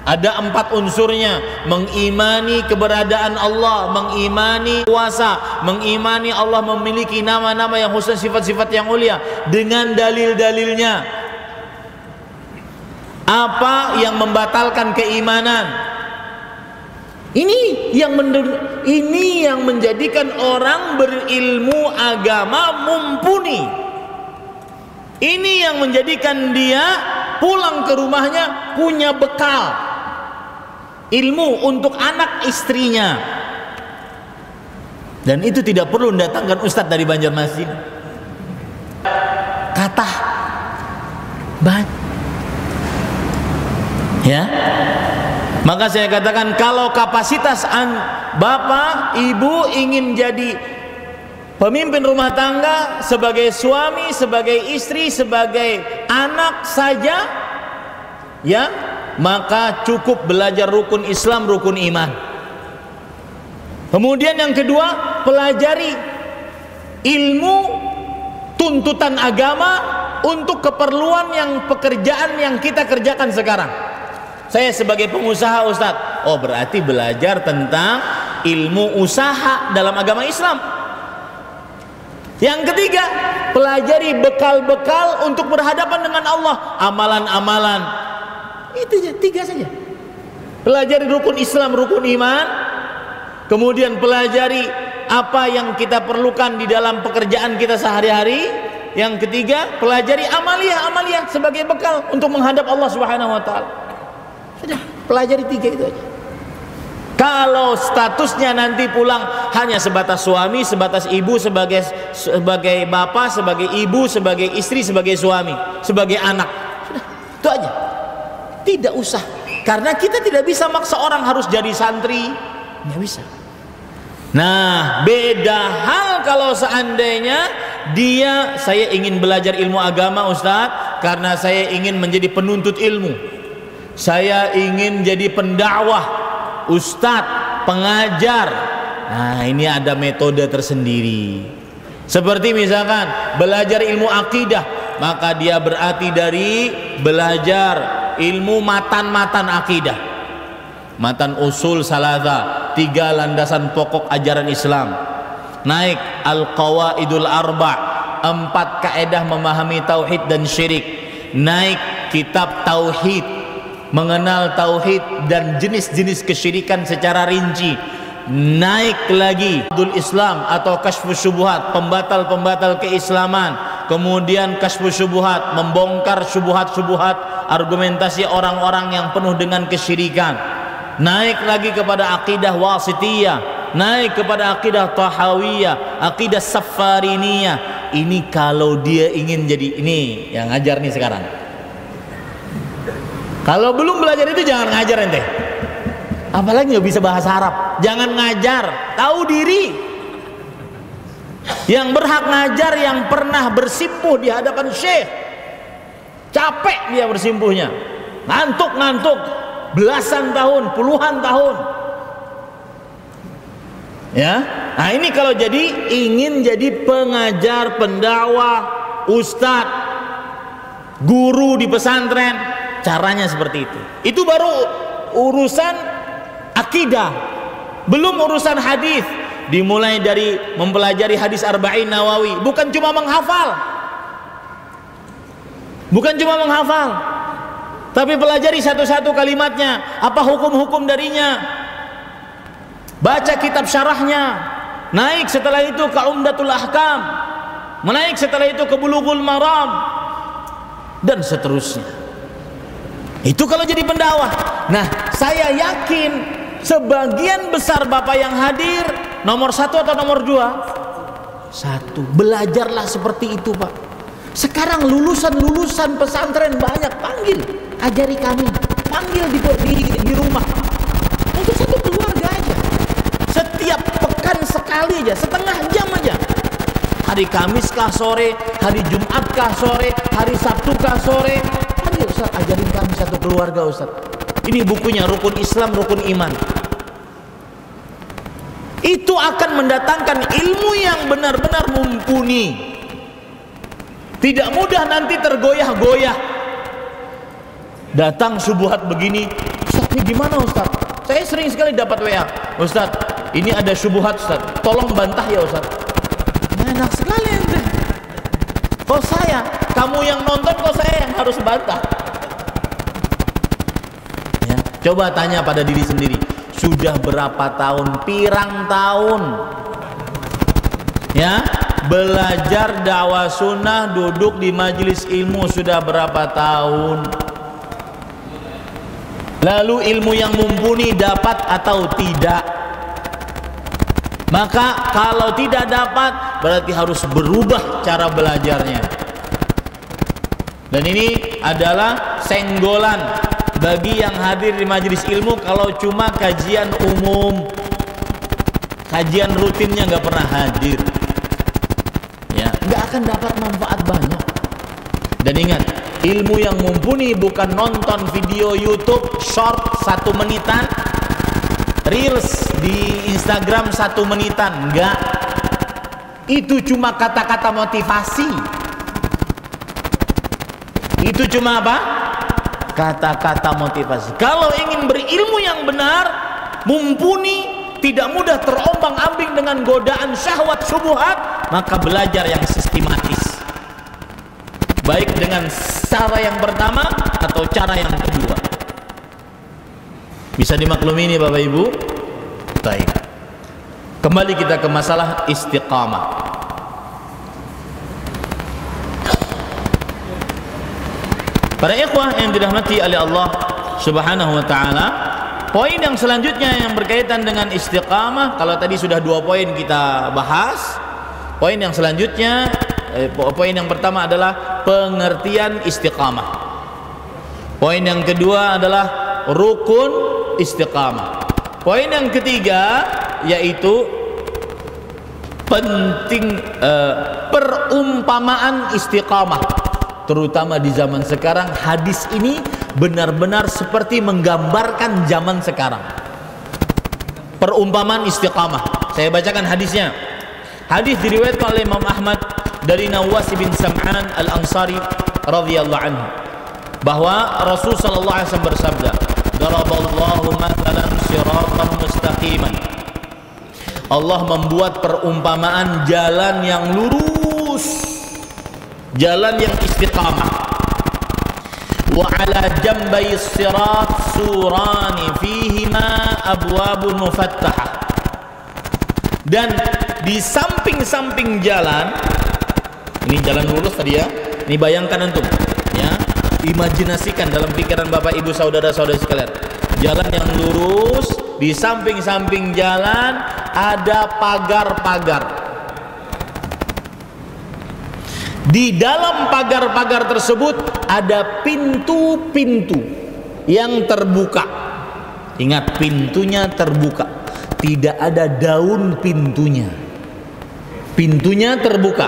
Ada 4 unsurnya: mengimani keberadaan Allah, mengimani kuasa, mengimani Allah memiliki nama-nama yang khusus, sifat-sifat yang mulia dengan dalil-dalilnya. Apa yang membatalkan keimanan? Ini yang menjadikan orang berilmu agama mumpuni. Ini yang menjadikan dia pulang ke rumahnya punya bekal ilmu untuk anak istrinya. Dan itu tidak perlu mendatangkan ustadz dari Banjarmasin. Kata banyak. Ya. Maka saya katakan, kalau kapasitas bapak, ibu ingin jadi pemimpin rumah tangga, sebagai suami, sebagai istri, sebagai anak saja, ya, maka cukup belajar rukun Islam, rukun iman. Kemudian yang kedua, pelajari ilmu tuntutan agama untuk keperluan pekerjaan yang kita kerjakan sekarang. Saya sebagai pengusaha, Ustadz, oh berarti belajar tentang ilmu usaha dalam agama Islam. Yang ketiga, pelajari bekal-bekal untuk berhadapan dengan Allah, amalan-amalan. Itu aja, 3 saja. Pelajari rukun Islam, rukun iman. Kemudian pelajari apa yang kita perlukan di dalam pekerjaan kita sehari-hari. Yang ketiga, pelajari amalia-amalia sebagai bekal untuk menghadap Allah Subhanahu wa taala. Sudah, pelajari 3 itu aja. Kalau statusnya nanti pulang hanya sebatas suami, sebatas ibu, sebagai bapak, sebagai ibu, sebagai istri, sebagai suami, sebagai anak, sudah, itu aja. Tidak usah, karena kita tidak bisa maksa orang harus jadi santri, nggak bisa. Nah, beda hal kalau seandainya saya ingin belajar ilmu agama, Ustadz, karena saya ingin menjadi penuntut ilmu, saya ingin jadi pendakwah, ustadz, pengajar. Nah, ini ada metode tersendiri. Seperti misalkan belajar ilmu akidah, maka dia berarti dari belajar ilmu matan-matan akidah, matan usul salasa, 3 landasan pokok ajaran Islam. Naik al-qawaidul arba', 4 kaedah memahami tauhid dan syirik. Naik kitab tauhid, mengenal tauhid dan jenis-jenis kesyirikan secara rinci. Naik lagi Abdul Islam atau Kasyfus Syubuhat, pembatal-pembatal keislaman. Kemudian Kasyfus Syubuhat, membongkar syubuhat-syubuhat argumentasi orang-orang yang penuh dengan kesyirikan. Naik lagi kepada akidah wasitiyah, naik kepada akidah tahawiyah, akidah safariniyah. Ini kalau dia ingin jadi, ini yang ngajar nih sekarang. Kalau belum belajar itu jangan ngajar ente. Apalagi nggak bisa bahasa Arab, jangan ngajar. Tahu diri. Yang berhak ngajar yang pernah bersimpuh di hadapan syekh. Capek dia bersimpuhnya, ngantuk belasan tahun, puluhan tahun. Ya, nah ini kalau ingin jadi pengajar, pendakwah, ustadz, guru di pesantren, caranya seperti itu. Itu baru urusan akidah, belum urusan hadis. Dimulai dari mempelajari hadis Arba'in Nawawi, bukan cuma menghafal. Tapi pelajari satu-satu kalimatnya, apa hukum-hukum darinya. Baca kitab syarahnya. Naik setelah itu ke Umdatul Ahkam. Menaik setelah itu ke Bulughul Maram. Dan seterusnya. Itu kalau jadi pendakwah. Nah, saya yakin sebagian besar Bapak yang hadir nomor 1 atau nomor 2? 1. Belajarlah seperti itu, Pak. Sekarang lulusan pesantren banyak, panggil, ajari kami, panggil di rumah. Untuk satu keluarga aja. Setiap pekan sekali aja, setengah jam aja. Hari Kamis kah sore, hari Jumat kah sore, hari Sabtu kah sore. Panggil, Ustaz, ajarin kami satu keluarga, Ustaz. Ini bukunya, Rukun Islam, Rukun Iman. Itu akan mendatangkan ilmu yang benar-benar mumpuni. Tidak mudah nanti tergoyah-goyah. Datang subuhat begini, Ustaz, ini gimana Ustaz? Saya sering sekali dapat WA, Ustaz, ini ada subuhat Ustaz, tolong bantah ya Ustaz. Enak sekali ente. Kok saya, kamu yang nonton, kok saya yang harus bantah? Ya, coba tanya pada diri sendiri, sudah berapa tahun, pirang tahun ya belajar dakwah sunnah, duduk di majelis ilmu, sudah berapa tahun? Lalu ilmu yang mumpuni dapat atau tidak? Maka kalau tidak dapat, berarti harus berubah cara belajarnya. Dan ini adalah senggolan bagi yang hadir di majelis ilmu kalau cuma kajian umum, kajian rutinnya nggak pernah hadir, ya nggak akan dapat manfaat banyak. Dan ingat, ilmu yang mumpuni bukan nonton video YouTube short 1 menitan, reels di Instagram 1 menitan, enggak. Itu cuma kata-kata motivasi. Itu cuma apa? Kata-kata motivasi. Kalau ingin berilmu yang benar, mumpuni, tidak mudah terombang-ambing dengan godaan syahwat syubhat, maka belajar yang sistematis. Baik dengan cara yang pertama atau cara yang kedua. Bisa dimaklumi ini Bapak Ibu? Baik. Kembali kita ke masalah istiqamah. Para ikhwah yang dirahmati oleh Allah Subhanahu wa taala, poin yang selanjutnya yang berkaitan dengan istiqamah, kalau tadi sudah 2 poin kita bahas, poin yang selanjutnya, poin yang pertama adalah pengertian istiqamah. Poin yang kedua adalah rukun istiqamah. Poin yang ketiga yaitu penting perumpamaan istiqamah. Terutama di zaman sekarang, hadis ini benar-benar seperti menggambarkan zaman sekarang. Perumpamaan istiqamah. Saya bacakan hadisnya. Hadis diriwayatkan oleh Imam Ahmad dari Nawas bin Sam'an Al-Ansari radhiyallahu anhu, bahwa Rasul sallallahu alaihi wasallam bersabda, "Daraballahu mathalan siratan mustaqiman." Allah membuat perumpamaan jalan yang lurus, jalan yang istiqamah. Wa ala jambai sirat surani fihima abwabun mufattahah. Dan di samping-samping jalan, ini jalan lurus tadi ya, ini bayangkan antum ya, imajinasikan dalam pikiran Bapak Ibu saudara-saudari sekalian, jalan yang lurus, di samping-samping jalan ada pagar-pagar. Di dalam pagar-pagar tersebut ada pintu-pintu yang terbuka. Ingat, pintunya terbuka, tidak ada daun pintunya. Pintunya terbuka.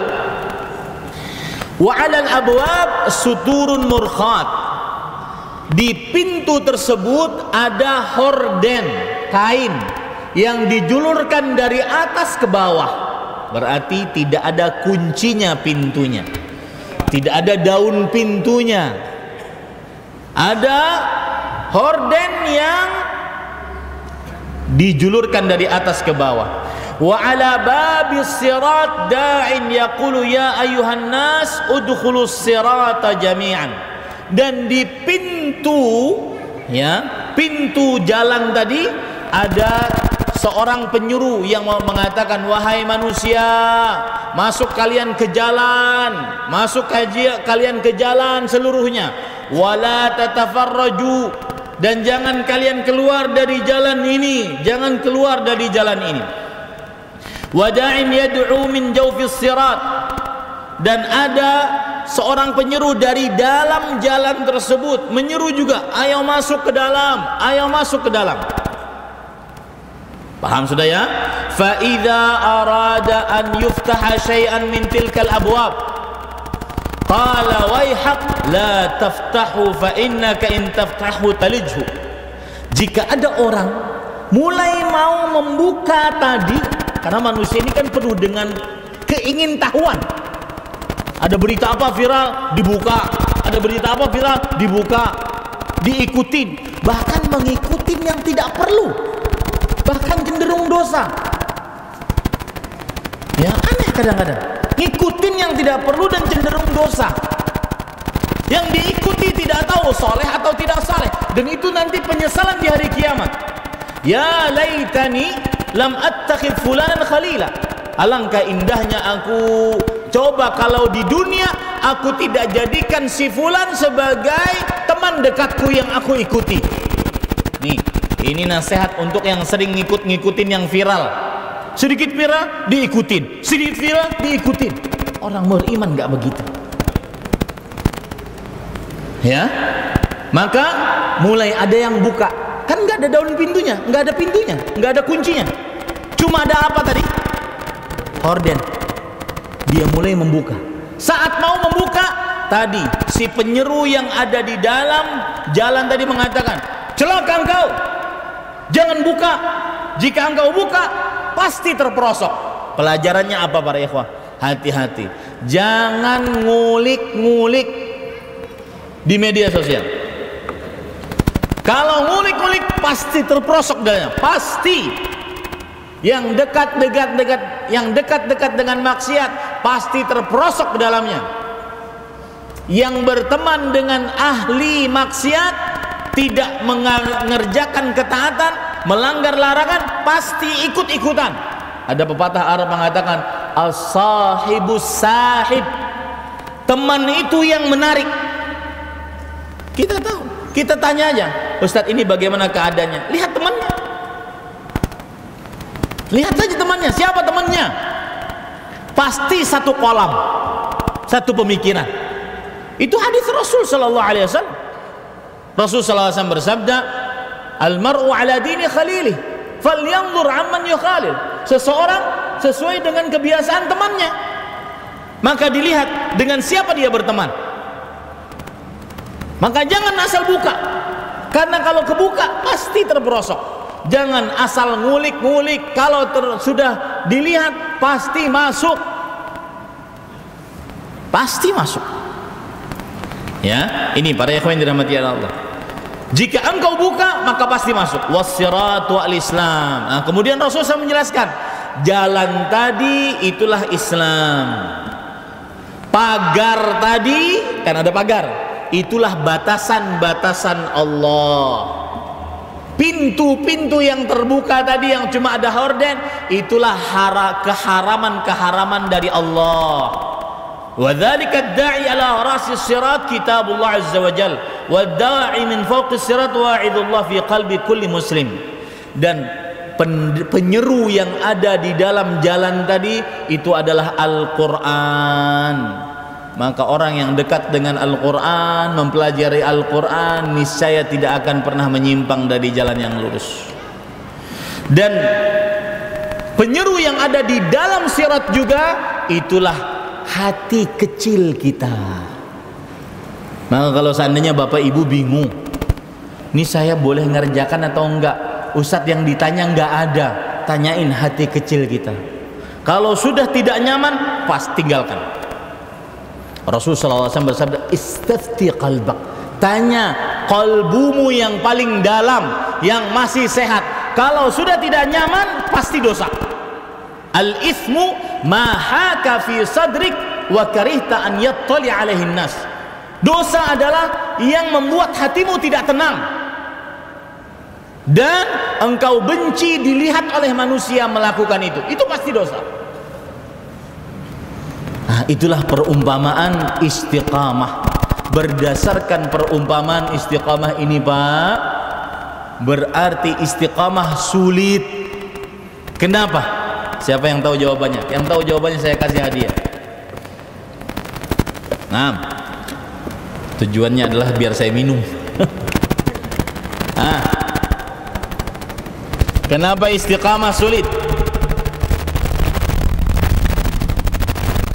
Wa 'alal abwab suturun murkhat. Di pintu tersebut ada horden, kain yang dijulurkan dari atas ke bawah. Berarti tidak ada kuncinya pintunya, tidak ada daun pintunya. Ada horden yang dijulurkan dari atas ke bawah. Wa ala babis sirat da'in yaqulu ya ayuhan nas udkhulus sirata jami'an. Dan di pintu, ya, pintu jalan tadi ada seorang penyuruh yang mengatakan, wahai manusia, masuk kalian ke jalan, masuk kalian ke jalan seluruhnya, wala tatafarraju, dan jangan kalian keluar dari jalan ini, jangan keluar dari jalan ini. Wada'in yad'u min jawfis sirat, dan ada seorang penyeru dari dalam jalan tersebut menyeru juga, ayo masuk ke dalam, ayo masuk ke dalam. Paham sudah ya? Fa idza arada an yuftaha syai'an min tilkal abwab qala wayhaq la taftahu fa innaka in taftahu talijhu. Jika ada orang mulai mau membuka tadi, karena manusia ini kan penuh dengan keingintahuan. Ada berita apa viral, dibuka. Ada berita apa viral, dibuka. Diikutin, bahkan mengikutin yang tidak perlu, bahkan cenderung dosa. Ya, aneh kadang-kadang. Ngikutin yang tidak perlu dan cenderung dosa. Yang diikuti tidak tahu soleh atau tidak soleh, dan itu nanti penyesalan di hari kiamat. Ya laitani lam attakhidh fulanan khalila. Alangkah indahnya aku coba kalau di dunia aku tidak jadikan si fulan sebagai teman dekatku yang aku ikuti. Nih, ini nasihat untuk yang sering ngikutin yang viral. Sedikit viral diikutin, sedikit viral diikutin. Orang beriman nggak begitu. Ya, maka mulai ada yang buka. Kan nggak ada daun pintunya, nggak ada pintunya, nggak ada kuncinya. Cuma ada apa tadi? Horden. Dia mulai membuka. Saat mau membuka, tadi si penyeru yang ada di dalam jalan tadi mengatakan, celaka engkau, jangan buka. Jika engkau buka, pasti terperosok. Pelajarannya apa para ikhwah? Hati-hati, jangan ngulik-ngulik di media sosial. Kalau ngulik-ngulik pasti terperosok dalamnya, pasti. Yang dekat-dekat dengan maksiat pasti terperosok ke dalamnya. Yang berteman dengan ahli maksiat, tidak mengerjakan ketaatan, melanggar larangan, pasti ikut-ikutan. Ada pepatah Arab mengatakan, as-sahibus sahib, teman itu yang menarik. Kita tahu, kita tanya aja, Ustadz ini bagaimana keadaannya? Lihat temannya. Lihat saja temannya, siapa temannya? Pasti satu kolam, satu pemikiran. Itu hadis Rasul sallallahu alaihi wasallam. Rasul sallallahu alaihi wasallam bersabda, "Al-mar'u 'ala dini khalilih, falyanzur 'amman yukhalil." Seseorang sesuai dengan kebiasaan temannya. Maka dilihat dengan siapa dia berteman. Maka jangan asal buka. Karena kalau kebuka pasti terperosok. Jangan asal ngulik-ngulik, kalau sudah dilihat pasti masuk. Pasti masuk. Ya, ini para ikhwan yang dirahmati Allah. Jika engkau buka, maka pasti masuk. Wassiratu al-Islam. Nah, kemudian Rasulullah menjelaskan, jalan tadi itulah Islam. Pagar tadi, kan ada pagar, itulah batasan-batasan Allah. Pintu-pintu yang terbuka tadi yang cuma ada horden, itulah keharaman-keharaman dari Allah. Wa dzalika ad-da'i ala rasis sirat kitabullah azza wa jalla, wa ad-da'i min fawqis sirat wa'idullah fi qalbi kulli muslim. Dan penyeru yang ada di dalam jalan tadi itu adalah Al-Qur'an. Maka orang yang dekat dengan Al-Quran, mempelajari Al-Quran, niscaya tidak akan pernah menyimpang dari jalan yang lurus. Dan penyeru yang ada di dalam sirat juga, itulah hati kecil kita. Maka kalau seandainya Bapak Ibu bingung, ini saya boleh ngerjakan atau enggak, Ustadz yang ditanya enggak ada, tanyain hati kecil kita. Kalau sudah tidak nyaman, pas tinggalkan. Rasulullah SAW bersabda, istafti qalbak, tanya kalbumu yang paling dalam, yang masih sehat. Kalau sudah tidak nyaman, pasti dosa. Al-ithmu ma haka fi sadrik wa karihta an yattali alaihin nas. Dosa adalah yang membuat hatimu tidak tenang dan engkau benci dilihat oleh manusia melakukan itu pasti dosa. Nah, itulah perumpamaan istiqamah. Berdasarkan perumpamaan istiqamah ini, Pak, berarti istiqamah sulit. Kenapa? Siapa yang tahu jawabannya? Yang tahu jawabannya saya kasih hadiah. Nah, tujuannya adalah biar saya minum. Kenapa istiqamah sulit?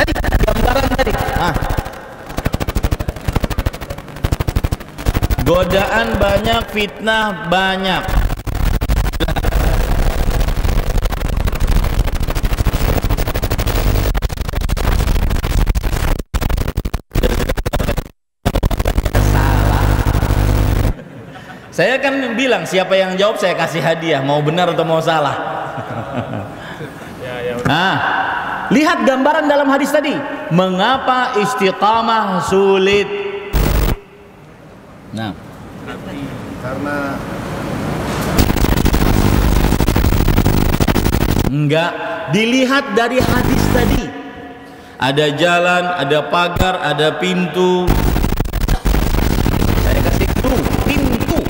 Tadi gambaran tadi. Godaan banyak, fitnah banyak. Saya kan bilang siapa yang jawab saya kasih hadiah, mau benar atau mau salah. Lihat gambaran dalam hadis tadi. Mengapa istiqamah sulit? Nah, karena enggak dilihat dari hadis tadi. Ada jalan, ada pagar, ada pintu. Saya kasih clue, pintu.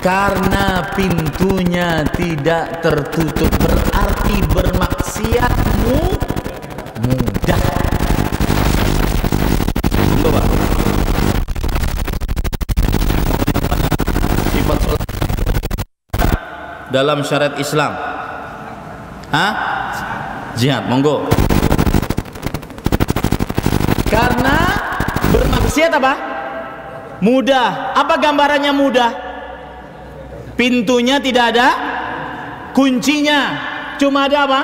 Karena pintunya tidak tertutup berarti bermaksiat mudah. Coba. Sifat sholat dalam syariat Islam. Jihad, monggo. Karena bermaksiat apa? Mudah. Apa gambarannya mudah? Pintunya tidak ada kuncinya, cuma ada apa?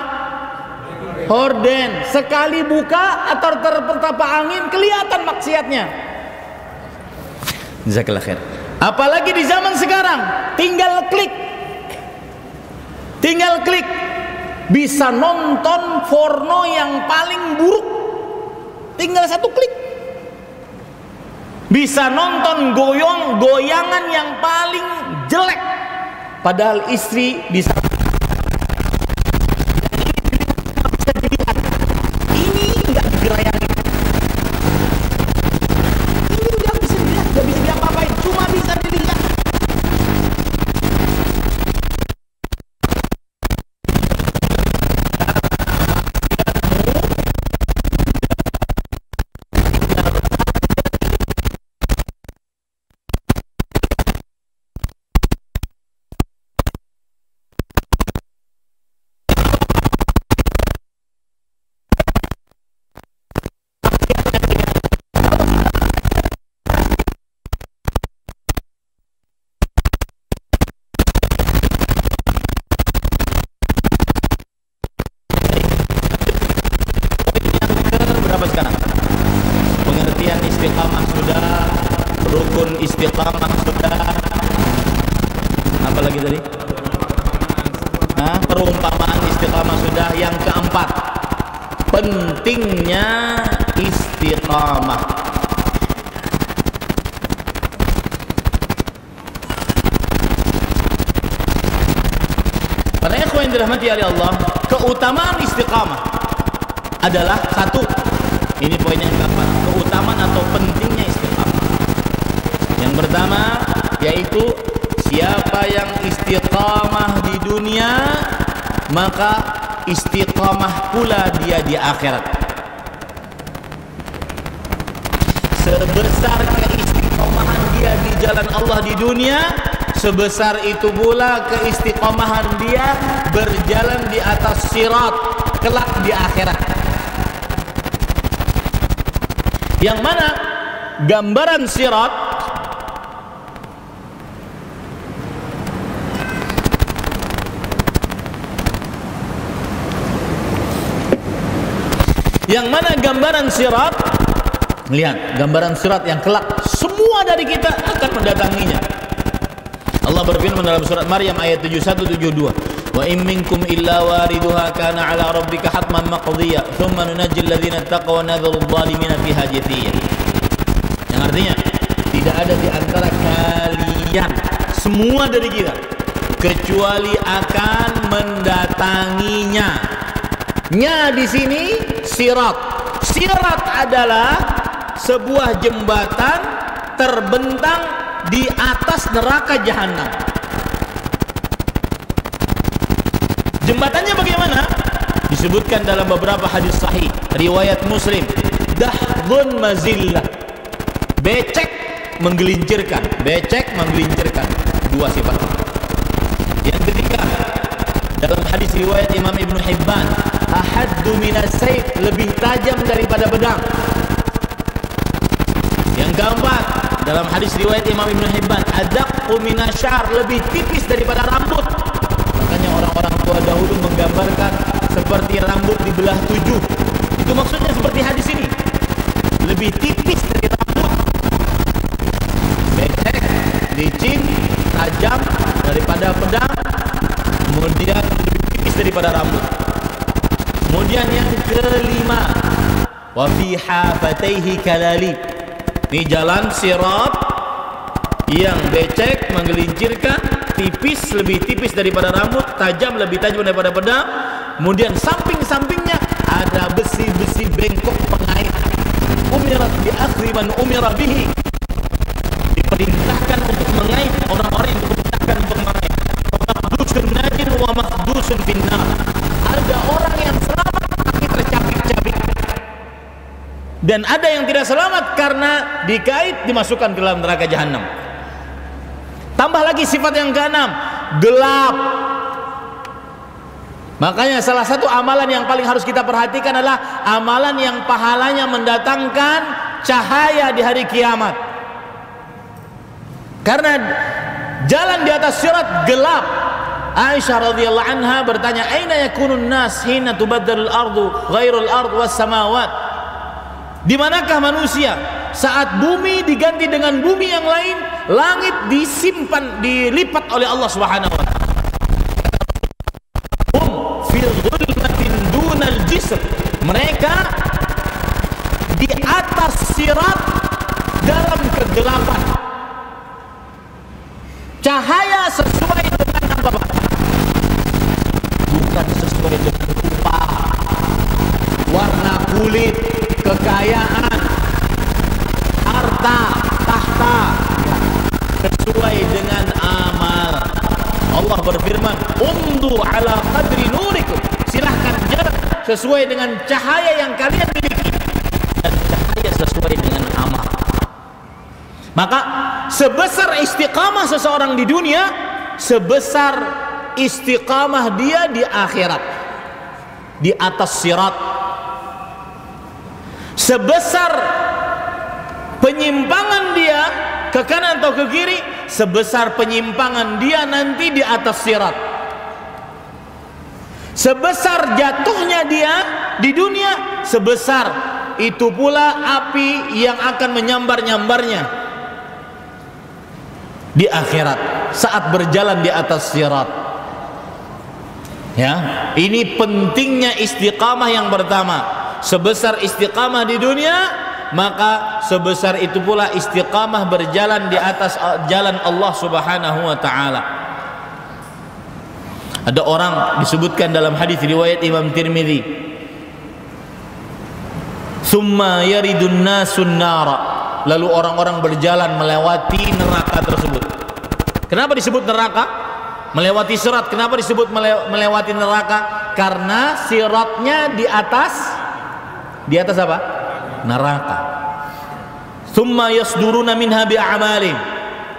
Horden. Sekali buka atau terpertapa angin kelihatan maksiatnya. Jazakallah khair. Apalagi di zaman sekarang, tinggal klik bisa nonton porno yang paling buruk, tinggal satu klik. Bisa nonton goyangan yang paling jelek, padahal istri bisa dilihat. Ini enggak digerayangi, ini enggak bisa dilihat, enggak bisa diapa-apain, cuma bisa dilihat. Istiqamah sudah, rukun istiqamah sudah, apa lagi tadi? Perumpamaan istiqamah sudah. Yang keempat, pentingnya istiqamah. Para ikhwan yang dirahmati oleh Allah, keutamaan istiqamah adalah satu. Ini poin yang keempat, keutamaan atau pentingnya istiqamah. Yang pertama yaitu siapa yang istiqamah di dunia, maka istiqamah pula dia di akhirat. Sebesar keistiqamahan dia di jalan Allah di dunia, sebesar itu pula keistiqamahan dia berjalan di atas sirat kelak di akhirat. Yang mana gambaran sirat lihat gambaran sirat yang kelak semua dari kita akan mendatanginya. Allah berfirman dalam surat Maryam ayat 71-72, wa in minkum illa wariduha kana ala rabbika hatman maqdiya thumma nunajjil ladzina taqaw wa nadharu adh-dhalimina fiha jathiyya. Yang artinya tidak ada di antara kalian semua dari kita kecuali akan mendatanginya. Nya di sini sirat. Sirat adalah sebuah jembatan terbentang di atas neraka jahanam. Jembatannya bagaimana? Disebutkan dalam beberapa hadis sahih riwayat Muslim, dahdun mazillah, becek menggelincirkan, becek menggelincirkan, dua sifat. Yang ketiga dalam hadis riwayat Imam Ibnu Hibban, ahaddu minas sayf, lebih tajam daripada pedang. Yang keempat dalam hadis riwayat Imam Ibnu Hibban, adaqqu minasyar, lebih tipis daripada rambut. Makanya orang-orang tua dahulu menggambarkan seperti rambut dibelah 7. Itu maksudnya seperti hadis ini, lebih tipis dari rambut, becek, licin, tajam daripada pedang, kemudian lebih tipis daripada rambut. Kemudian yang kelima, wa fi hafataihi kalalib, ini jalan sirat yang becek menggelincirkan, tipis, lebih tipis daripada rambut, tajam, lebih tajam daripada pedang. Kemudian samping-sampingnya ada besi-besi bengkok pengait. Umirat bi akhri man umira bihi, diperintahkan untuk mengait orang-orang yang diperintahkan untuk mengait. Makhdusun najin wa makhdusun finnar, ada orang yang selamat tapi tercabik-cabik, dan ada yang tidak selamat karena dikait dimasukkan ke dalam neraka jahanam. Tambah lagi sifat yang keenam, gelap. Makanya salah satu amalan yang paling harus kita perhatikan adalah amalan yang pahalanya mendatangkan cahaya di hari kiamat. Karena jalan di atas sirat gelap. Aisyah radhiyallahu anha bertanya, "Aina yakunun nas hina tubaddalul ardu ghairul ard was samawat?" Di manakah manusia saat bumi diganti dengan bumi yang lain, langit disimpan, dilipat oleh Allah Subhanahu wa taala. Fi dhulmatin dunal jisr, mereka di atas sirat dalam kegelapan. Cahaya sesuai dengan apa, Pak? Bukan sesuai dengan rupa, warna kulit, kekayaan, harta, tahta, sesuai dengan amal. Allah berfirman, "Undu ala qadri nurikum." Silahkan jalan sesuai dengan cahaya yang kalian miliki, dan cahaya sesuai dengan amal. Maka sebesar istiqamah seseorang di dunia, sebesar istiqamah dia di akhirat, di atas sirat. Sebesar penyimpangan dia ke kanan atau ke kiri, sebesar penyimpangan dia nanti di atas sirat. Sebesar jatuhnya dia di dunia, sebesar itu pula api yang akan menyambar-nyambarnya di akhirat saat berjalan di atas sirat. Ya, ini pentingnya istiqamah yang pertama. Sebesar istiqamah di dunia, maka sebesar itu pula istiqamah berjalan di atas jalan Allah Subhanahu wa taala. Ada orang disebutkan dalam hadis riwayat Imam Tirmidzi, "Tsumma yaridun nasun nara", lalu orang-orang berjalan melewati neraka tersebut. Kenapa disebut neraka? Melewati sirat. Kenapa disebut melewati neraka? Karena siratnya di atas apa? Neraka. Tsumma yasduruna minha bi'amalin,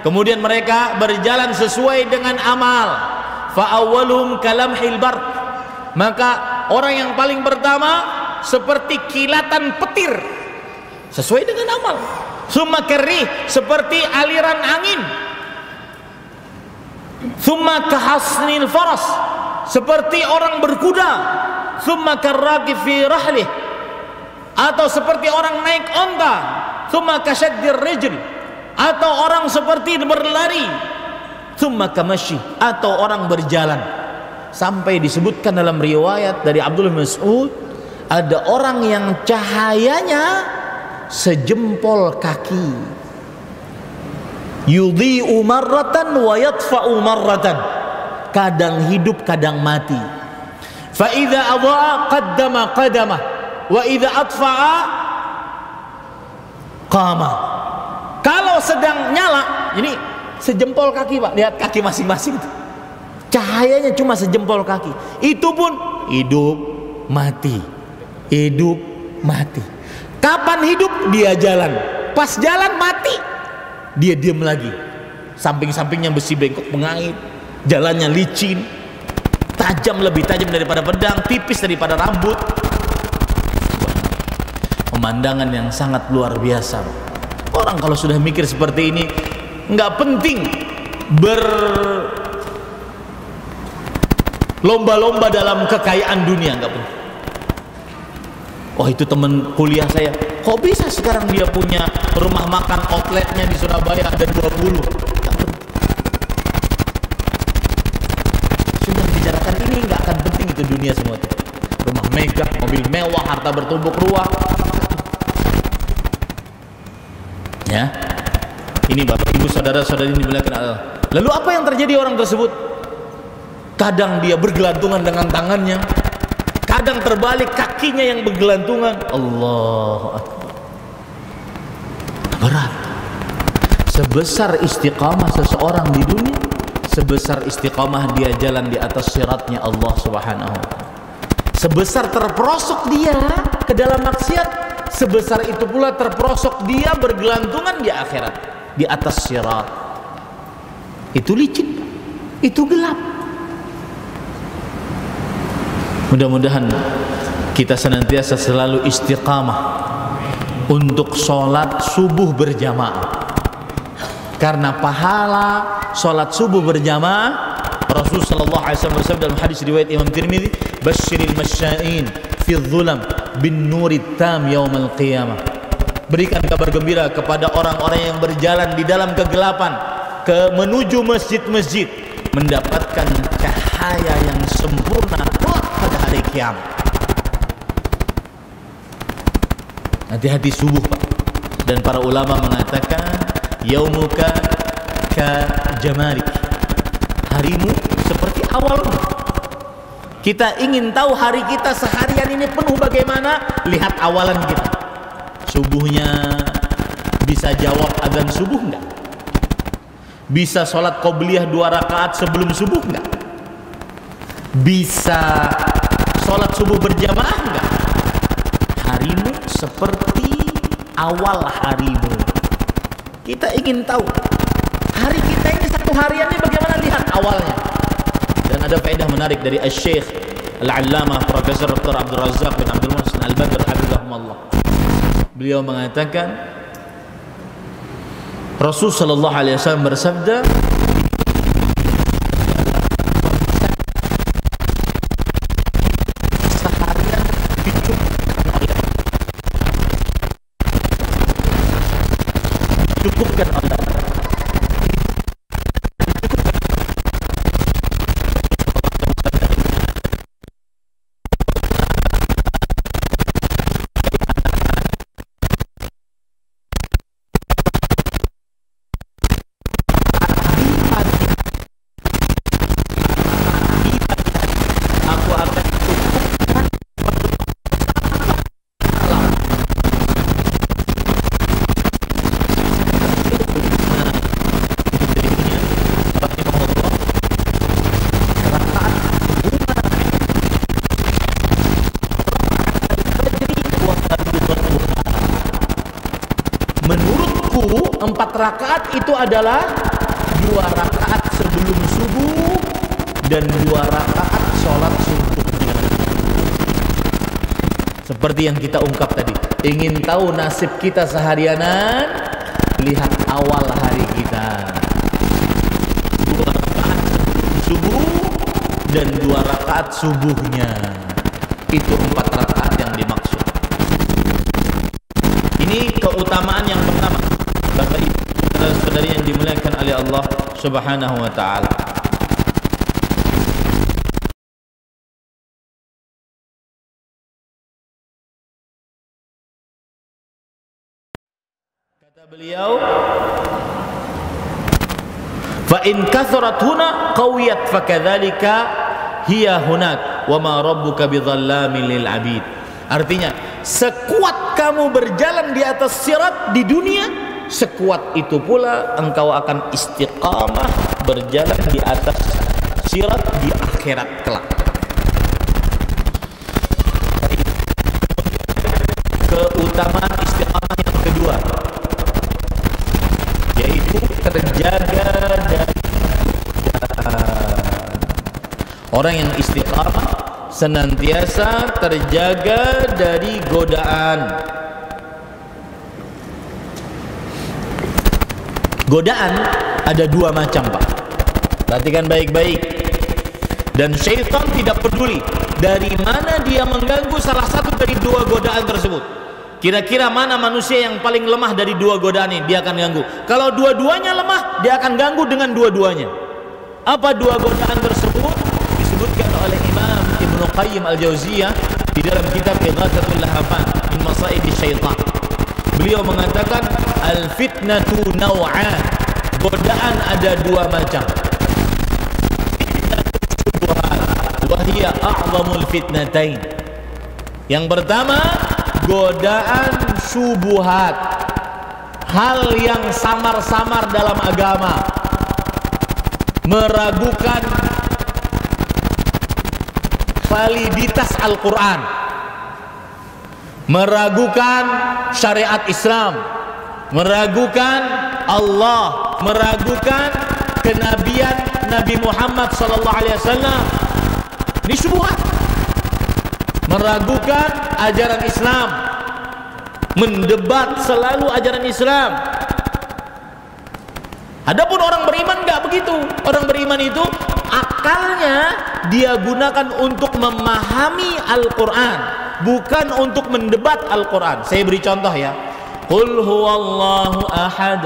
kemudian mereka berjalan sesuai dengan amal. Fa awwaluhum kalamhil barq, maka orang yang paling pertama seperti kilatan petir sesuai dengan amal. Tsumma karih, seperti aliran angin. Tsumma kahasnil faras, seperti orang berkuda. Tsumma karraqi fi rahlih, atau seperti orang naik onta. Tsumma kasyaddir rijl, atau orang seperti berlari. Tsumma kamashi, atau orang berjalan. sampai disebutkan dalam riwayat dari Abdullah bin Mas'ud, ada orang yang cahayanya sejempol kaki, yudhi'u marratan wa yatfa'u marratan, kadang hidup kadang mati. Fa idza adha'a qaddama qadamah wa idza atfa'a qama. Kalau sedang nyala, ini sejempol kaki Pak, lihat kaki masing-masing itu. Cahayanya cuma sejempol kaki. Itu pun hidup mati. Hidup mati. Kapan hidup dia jalan, pas jalan mati dia diam lagi. Samping-sampingnya besi bengkok mengait, jalannya licin, tajam, lebih tajam daripada pedang, tipis daripada rambut. Pemandangan yang sangat luar biasa. Orang kalau sudah mikir seperti ini, nggak penting berlomba-lomba dalam kekayaan dunia, nggak penting. Oh, itu teman kuliah saya, kok bisa sekarang dia punya rumah makan outletnya di Surabaya ada 20. Sudah bicarakan ini, nggak akan penting itu dunia semua itu. Rumah megah, mobil mewah, harta bertumpuk ruah. Ya, ini Bapak Ibu saudara-saudari dimuliakan Allah. Lalu apa yang terjadi orang tersebut? Kadang dia bergelantungan dengan tangannya, kadang terbalik kakinya yang bergelantungan. Allahu Akbar. Berat. Sebesar istiqamah seseorang di dunia, sebesar istiqamah dia jalan di atas siratnya Allah Subhanahu wa ta'ala. Sebesar terperosok dia ke dalam maksiat, sebesar itu pula terperosok dia bergelantungan di akhirat, di atas sirat. Itu licin, itu gelap. Mudah-mudahan kita senantiasa selalu istiqamah untuk sholat subuh berjamaah, karena pahala sholat subuh berjamaah, Rasul sallallahu alaihi wasallam bersabda dalam hadis riwayat Imam Tirmidzi, "Basyiril masya'in fi dhulam bin nurit tam yaumal qiyamah." Berikan kabar gembira kepada orang-orang yang berjalan di dalam kegelapan menuju masjid-masjid, mendapatkan cahaya yang sempurna pada hari kiamat. Hati-hati subuh Pak. Dan para ulama mengatakan, yaumuka ka jamarik, harimu seperti awalmu. Kita ingin tahu hari kita seharian ini penuh bagaimana, lihat awalan kita. Subuhnya bisa jawab azan subuh enggak? Bisa sholat qobliyah 2 rakaat sebelum subuh enggak? Bisa sholat subuh berjamaah enggak? Harimu seperti awal harimu. Kita ingin tahu hari kita ini satu hariannya bagaimana, lihat awalnya. Dan ada faedah menarik dari Asy-Syaikh Al-Allamah Profesor Dr. Abdul Razak bin Abdul Muhsin Al-Badr hafizahumullah. Beliau mengatakan, Rasul sallallahu alaihi wasallam bersabda, seharian dicukupkan oleh menurutku 4 rakaat itu adalah 2 rakaat sebelum subuh dan 2 rakaat sholat subuhnya. Seperti yang kita ungkap tadi, ingin tahu nasib kita seharianan, lihat awal hari kita. 2 rakaat sebelum subuh dan 2 rakaat subuhnya. Itu 4 rakaat yang dimaksud. Ini keutamaan yang pertama, Bapak Ibu saudari yang dimuliakan oleh Allah Subhanahu wa taala. Beliau, fa in kathurat huna qawiyat fakadzalika hiya hunak wa ma rabbuka bidzallamin lil abid. Artinya, sekuat kamu berjalan di atas sirat di dunia, sekuat itu pula engkau akan istiqamah berjalan di atas sirat di akhirat kelak. Keutamaan istiqamah yang kedua, yaitu terjaga dari orang yang istiqamah senantiasa terjaga dari godaan. Godaan ada dua macam, Pak. Perhatikan baik-baik. Dan syaitan tidak peduli dari mana dia mengganggu salah satu dari dua godaan tersebut. Kira-kira mana manusia yang paling lemah dari dua godaan ini, dia akan ganggu. Kalau dua-duanya lemah, dia akan ganggu dengan dua-duanya. Apa dua godaan tersebut? Disebutkan oleh Imam Ibnu Qayyim Al-Jauziyah di dalam kitab Ighatsatul Lahafan min Masaidi Syaitan. Beliau mengatakan al-fitnatu naw'an. Godaan ada dua macam. Fitnatu syubhat wa hiya a'zamul fitnatain. Yang pertama, godaan syubhat, hal yang samar-samar dalam agama, meragukan validitas Al-Quran, meragukan syariat Islam, meragukan Allah, meragukan kenabian Nabi Muhammad SAW. Ini syubhat. Meragukan ajaran Islam, mendebat selalu ajaran Islam. Adapun orang beriman enggak begitu. Orang beriman itu akalnya dia gunakan untuk memahami Al-Quran, bukan untuk mendebat Al-Quran. Saya beri contoh ya. Qul huwallahu ahad,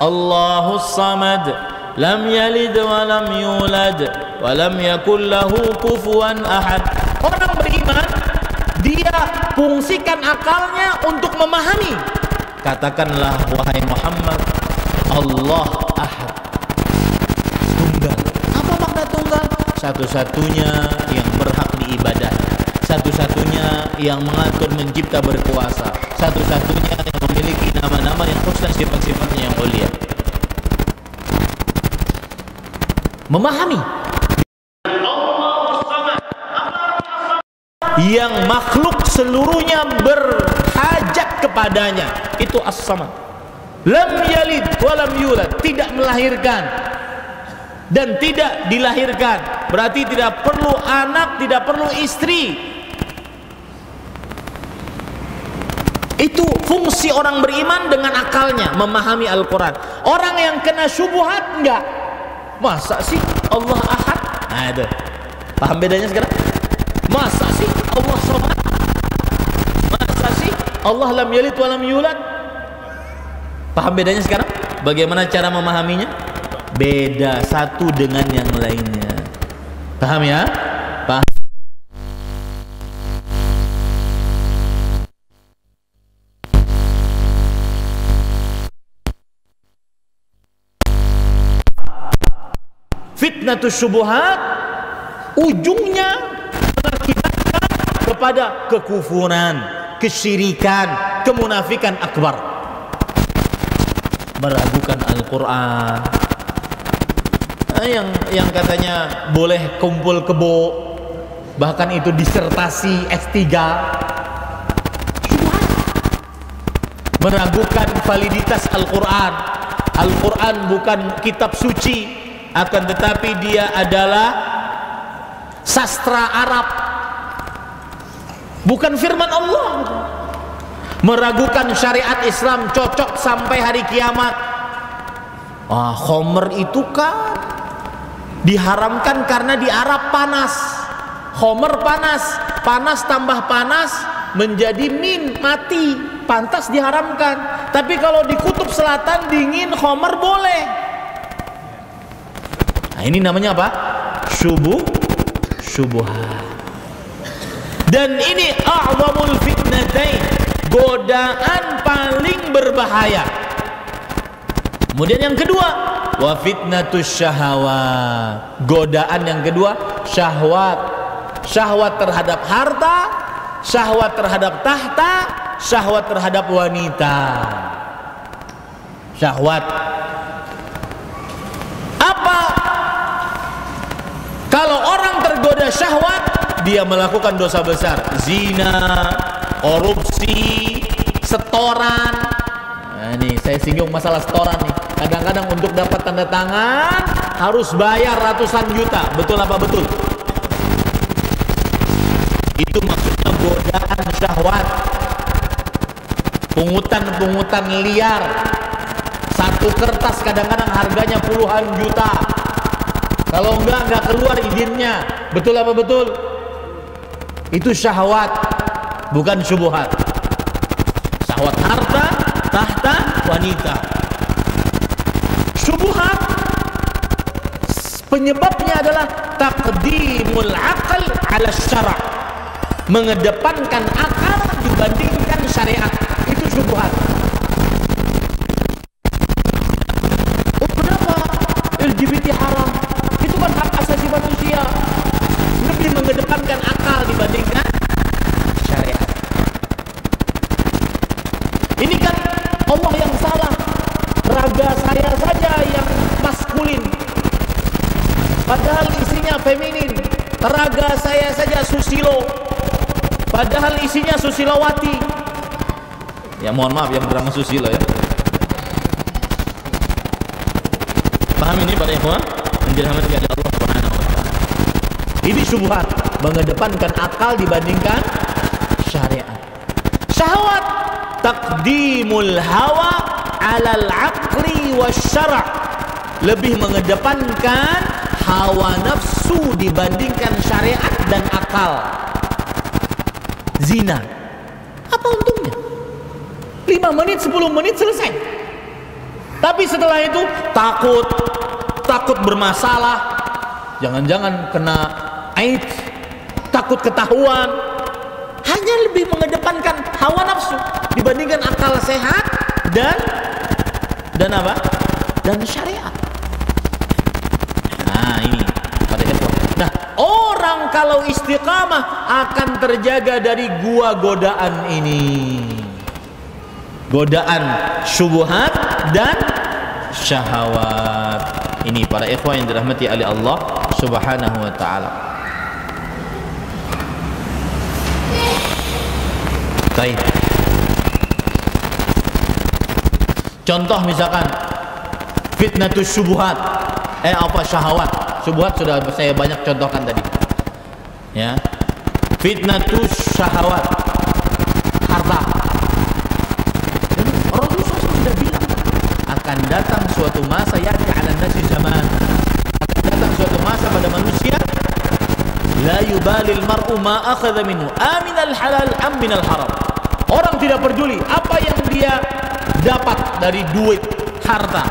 Allahus samad, lam yalid wa lam yulad wa lam yakul lahu kufuwan ahad. Orang beriman, dia fungsikan akalnya untuk memahami. Katakanlah wahai Muhammad, Allah ahad, tunggal. Apa makna tunggal? Satu-satunya yang berhak diibadahi, satu-satunya yang mengatur, mencipta, berkuasa, satu-satunya yang memiliki nama-nama yang husna, sifat-sifatnya yang mulia. Memahami yang makhluk seluruhnya berhajat kepadanya, itu as-samad. Lam yalid wa lam yulad, tidak melahirkan dan tidak dilahirkan, berarti tidak perlu anak, tidak perlu istri. Itu fungsi orang beriman dengan akalnya, memahami Al-Quran. Orang yang kena syubhat enggak. Masa sih Allah ahad? Nah itu, paham bedanya sekarang? Masa sih Allah samad? Masa sih Allah lam yalid wa lam yulad? Paham bedanya sekarang? Bagaimana cara memahaminya? Beda satu dengan yang lainnya. Paham ya? Paham. Fitnatus syubuhat ujungnya mengakibatkan kepada kekufuran, kesyirikan, kemunafikan akbar. Meragukan Al-Quran, yang katanya boleh kumpul kebo, bahkan itu disertasi S3. Syubhat. Meragukan validitas Al-Quran. Al-Quran bukan kitab suci, akan tetapi dia adalah sastra Arab, bukan firman Allah. Meragukan syariat Islam cocok sampai hari kiamat. Khomer itu kan diharamkan karena di Arab panas. Khomer panas, panas tambah panas menjadi mati, pantas diharamkan. Tapi kalau di kutub selatan dingin, khomer boleh. Nah, ini namanya apa? Syubuhat. Dan ini a'zamul fitnatain, godaan paling berbahaya. Kemudian yang kedua, wa fitnatus syahawat. Godaan yang kedua, syahwat. Syahwat terhadap harta, syahwat terhadap tahta, syahwat terhadap wanita. Syahwat. Apa? Kalau orang tergoda syahwat, dia melakukan dosa besar. Zina, korupsi, setoran. Nah, ini saya singgung masalah setoran nih. Kadang-kadang untuk dapat tanda tangan harus bayar ratusan juta. Betul apa betul? Itu maksudnya godaan syahwat. Pungutan-pungutan liar. Satu kertas kadang-kadang harganya puluhan juta. Kalau enggak keluar izinnya. Betul apa betul? Itu syahwat, bukan syubhat. Syahwat harta, tahta, wanita. Syubhat penyebabnya adalah taqdimul aql ala syara'. Mengedepankan akal dibandingkan syariat. Itu syubhat. Oh, kenapa LGBT haram? Itu kan hak asasi manusia. Lebih mengedepankan akal dibandingkan syariat. Ini kan Allah yang salah. Raga saya saja yang maskulin, padahal isinya feminin. Raga saya saja susilo, padahal isinya susilowati. Ya mohon maaf yang bernama susilo ya. Paham ini para ikhwan? Dirahmati oleh Allah Subhanahu wa taala. Ini syubhat, mengedepankan akal dibandingkan syariat. Syahwat taqdimul hawa 'alal 'aqli wasyara'. Lebih mengedepankan hawa nafsu dibandingkan syariat dan akal. Zina. Apa untungnya? 5 menit, 10 menit selesai. Tapi setelah itu takut bermasalah, jangan-jangan kena AIDS, takut ketahuan. Hanya lebih mengedepankan hawa nafsu dibandingkan akal sehat dan apa? Dan syariat. Nah ini pada ikhwan. Nah orang kalau istiqamah akan terjaga dari gua godaan ini. Godaan syubhat dan syahwat. Ini para ikhwan yang dirahmati oleh Allah Subhanahu wa taala. Baik. Contoh misalkan fitnatus syubhat. Apa syahwat? Syubhat sudah saya banyak contohkan tadi. Ya. Fitnatus syahwat. Harta. Rasulullah sudah bilang akan datang suatu masa ya'ti 'alan nasi zaman. Akan datang suatu masa pada manusia la yubalil mar'u ma akhadha minhu aminal halal am minal haram. Orang tidak peduli apa yang dia dapat dari duit, harta,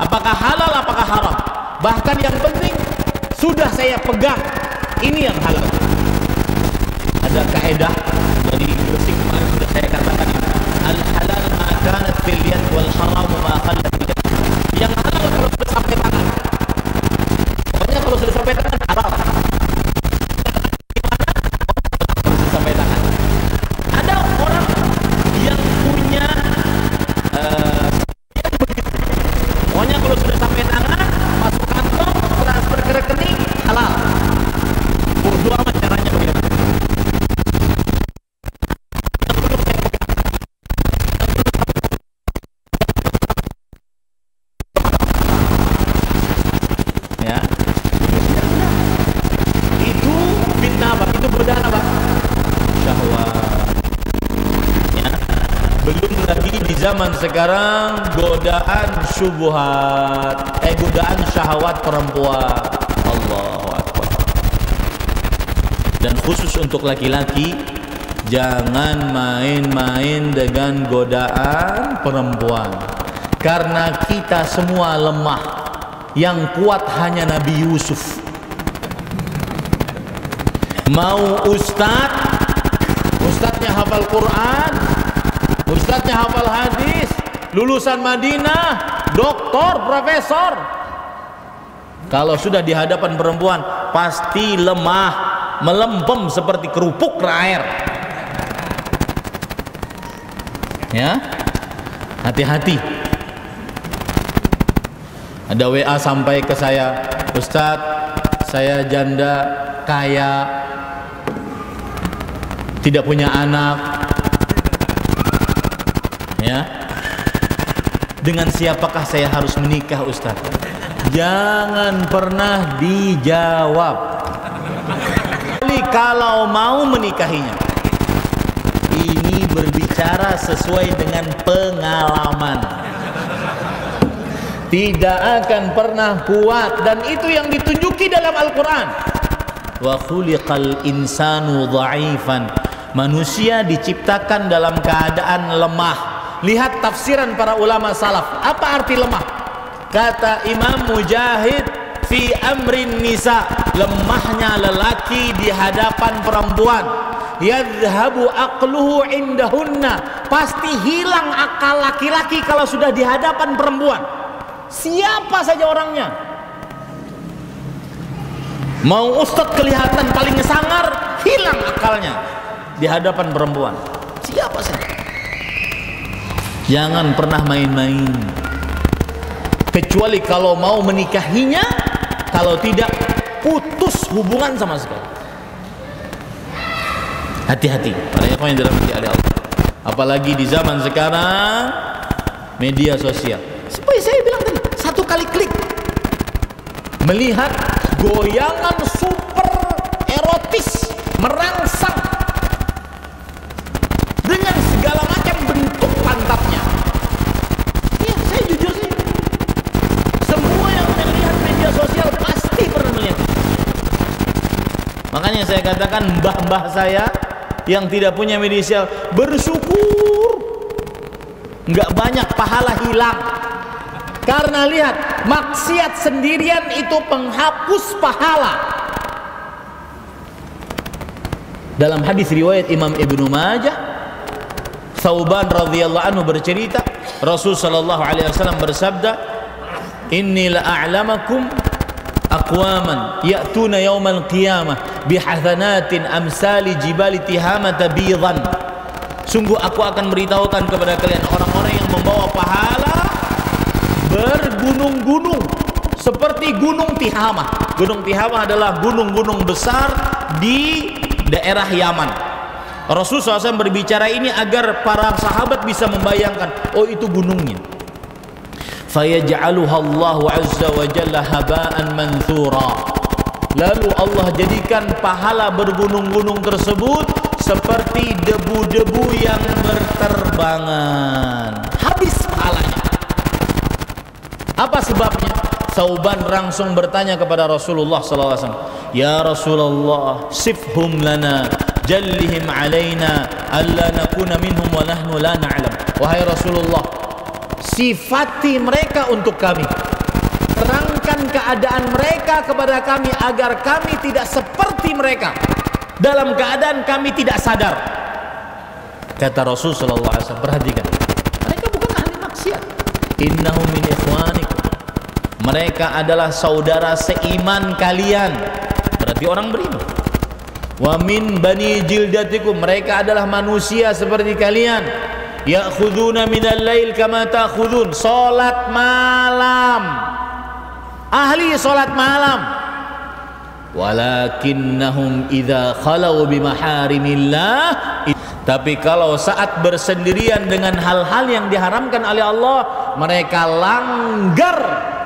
apakah halal apakah haram. Bahkan yang penting sudah saya pegang ini yang halal. Ada kaidah dari Gresik kemarin sudah saya katakan, al halal ma kanat fil yad wal haram ma khallat fil yad. Yang halal kalau sudah sampai tangan. Pokoknya kalau sudah sampai tangan halal. Sampai tangan. Ada orang yang punya pokoknya kalau sudah sampai tangan, masuk kantong, transfer ke rekening, halal. Bodoh amat caranya bagaimana. Ya, itu fitnah apa? Itu godaan apa? Syahwat. Ya, belum lagi di zaman sekarang godaan syubhat, godaan syahwat perempuan. Allahu Akbar. Dan khusus untuk laki-laki, jangan main-main dengan godaan perempuan, karena kita semua lemah. Yang kuat hanya Nabi Yusuf. Mau ustadznya hafal Quran, ustadznya hafal hadis, lulusan Madinah, doktor, profesor. Kalau sudah di hadapan perempuan pasti lemah, melempem seperti kerupuk air. Ya, hati-hati. Ada WA sampai ke saya, Ustadz, saya janda kaya, tidak punya anak. Ya, dengan siapakah saya harus menikah, Ustadz? Jangan pernah dijawab. Kalau mau menikahinya, ini berbicara sesuai dengan pengalaman, tidak akan pernah kuat. Dan itu yang ditunjuki dalam Al-Quran. Wa khuliqal insanu dha'ifan. Manusia diciptakan dalam keadaan lemah. Lihat tafsiran para ulama salaf. Apa arti lemah? Kata Imam Mujahid, fi amrin nisa, lemahnya lelaki di hadapan perempuan. Yadhhabu aqluhu indahunna, pasti hilang akal laki-laki kalau sudah di hadapan perempuan. Siapa saja orangnya. Mau ustadz kelihatan paling sangar, hilang akalnya di hadapan perempuan. Siapa saja. Jangan pernah main-main. Kecuali kalau mau menikahinya, kalau tidak putus hubungan sama sekali. Hati-hati para ikhwan yang dirahmati oleh Allah. Apalagi di zaman sekarang media sosial. Seperti saya bilang tadi, satu kali klik melihat goyangan super erotis merangsang dengan segala macam bentuk pantatnya. Ya, saya jujur sih, semua yang melihat media sosial pasti pernah melihat. Makanya saya katakan mbah-mbah saya yang tidak punya media sosial bersyukur, nggak banyak pahala hilang. Karena lihat, maksiat sendirian itu penghapus pahala. Dalam hadis riwayat Imam Ibnu Majah, Thauban radhiyallahu anhu bercerita, Rasul sallallahu alaihi wasallam bersabda, "Inni la a'lamakum aqwaman ya'tuna yaumal qiyamah bihathanatin amsali jibali tihamata bidan." Sungguh aku akan beritahukan kepada kalian orang-orang yang membawa pahala bergunung-gunung seperti gunung Tihamah. Gunung Tihamah adalah gunung-gunung besar di daerah Yaman. Rasulullah SAW berbicara ini agar para sahabat bisa membayangkan, oh itu gunungnya. Fayaj'aluha Allahu azza wa jalla haba'an manthura. Lalu Allah jadikan pahala bergunung-gunung tersebut seperti debu-debu yang berterbangan. Habis pahalanya. Apa sebabnya? Thauban langsung bertanya kepada Rasulullah SAW, "Ya Rasulullah, sifhum lana, jallihim alaina, alla nakuna minhum wa nahnu la na'lam." Wahai Rasulullah, sifati mereka untuk kami, terangkan keadaan mereka kepada kami agar kami tidak seperti mereka dalam keadaan kami tidak sadar. Kata Rasulullah SAW, perhatikan, mereka bukan ahli maksiat. Innahum min ikhwanikum, mereka adalah saudara seiman kalian, berarti orang beriman. Wa min bani jildatikum, mereka adalah manusia seperti kalian. Ya'khuduna minal lail kama ta'khudun, salat malam, ahli salat malam. Walakinnahum idza khalau bimaharimillah, tapi kalau saat bersendirian dengan hal-hal yang diharamkan oleh Allah, mereka langgar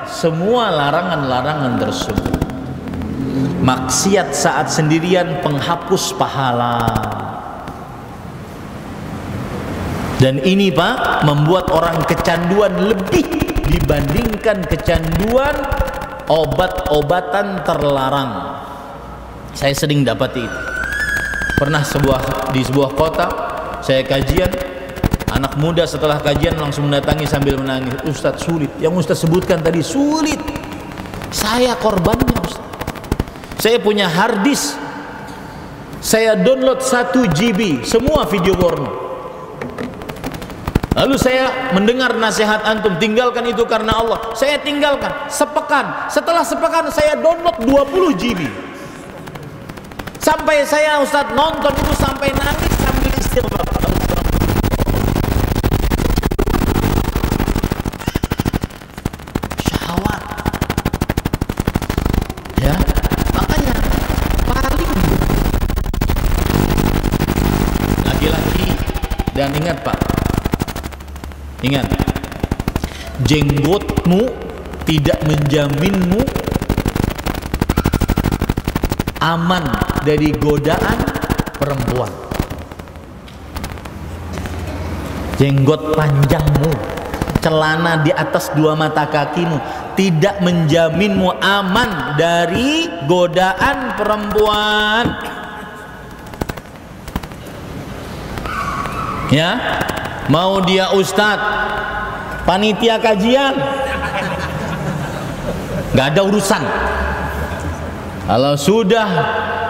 semua larangan-larangan tersebut. Maksiat saat sendirian penghapus pahala. Dan ini Pak, membuat orang kecanduan lebih dibandingkan kecanduan obat-obatan terlarang. Saya sering dapati itu. Pernah di sebuah kota saya kajian, anak muda setelah kajian langsung mendatangi sambil menangis, "Ustadz, sulit, yang Ustadz sebutkan tadi sulit, saya korbannya Ustadz. Saya punya hard disk, saya download 1 GB semua video porno. Lalu saya mendengar nasihat antum, tinggalkan itu karena Allah. Saya tinggalkan sepekan. Setelah sepekan saya download 20 GB. Sampai saya Ustaz nonton itu sampai nangis sambil istighfar. Syahwat. Ya, makanya paling laki-laki, dan ingat Pak, ingat, jenggotmu tidak menjaminmu aman dari godaan perempuan. Jenggot panjangmu, celana di atas 2 mata kakimu tidak menjaminmu aman dari godaan perempuan. Ya, mau dia ustadz, panitia kajian, nggak ada urusan. Kalau sudah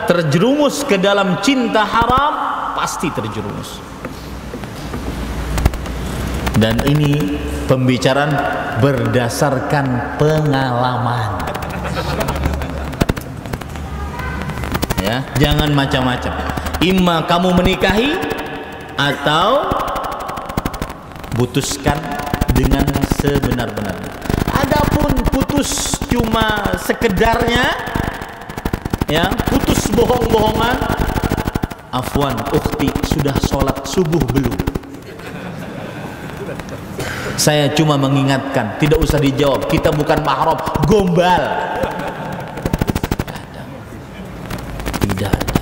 terjerumus ke dalam cinta haram, pasti terjerumus. Dan ini pembicaraan berdasarkan pengalaman. Ya, jangan macam-macam. Imma kamu menikahi atau putuskan dengan sebenar-benarnya. Adapun putus cuma sekedarnya, ya, putus bohong-bohongan, afwan ukhti, sudah sholat subuh belum? Saya cuma mengingatkan, tidak usah dijawab, kita bukan mahram, gombal. Tidak ada.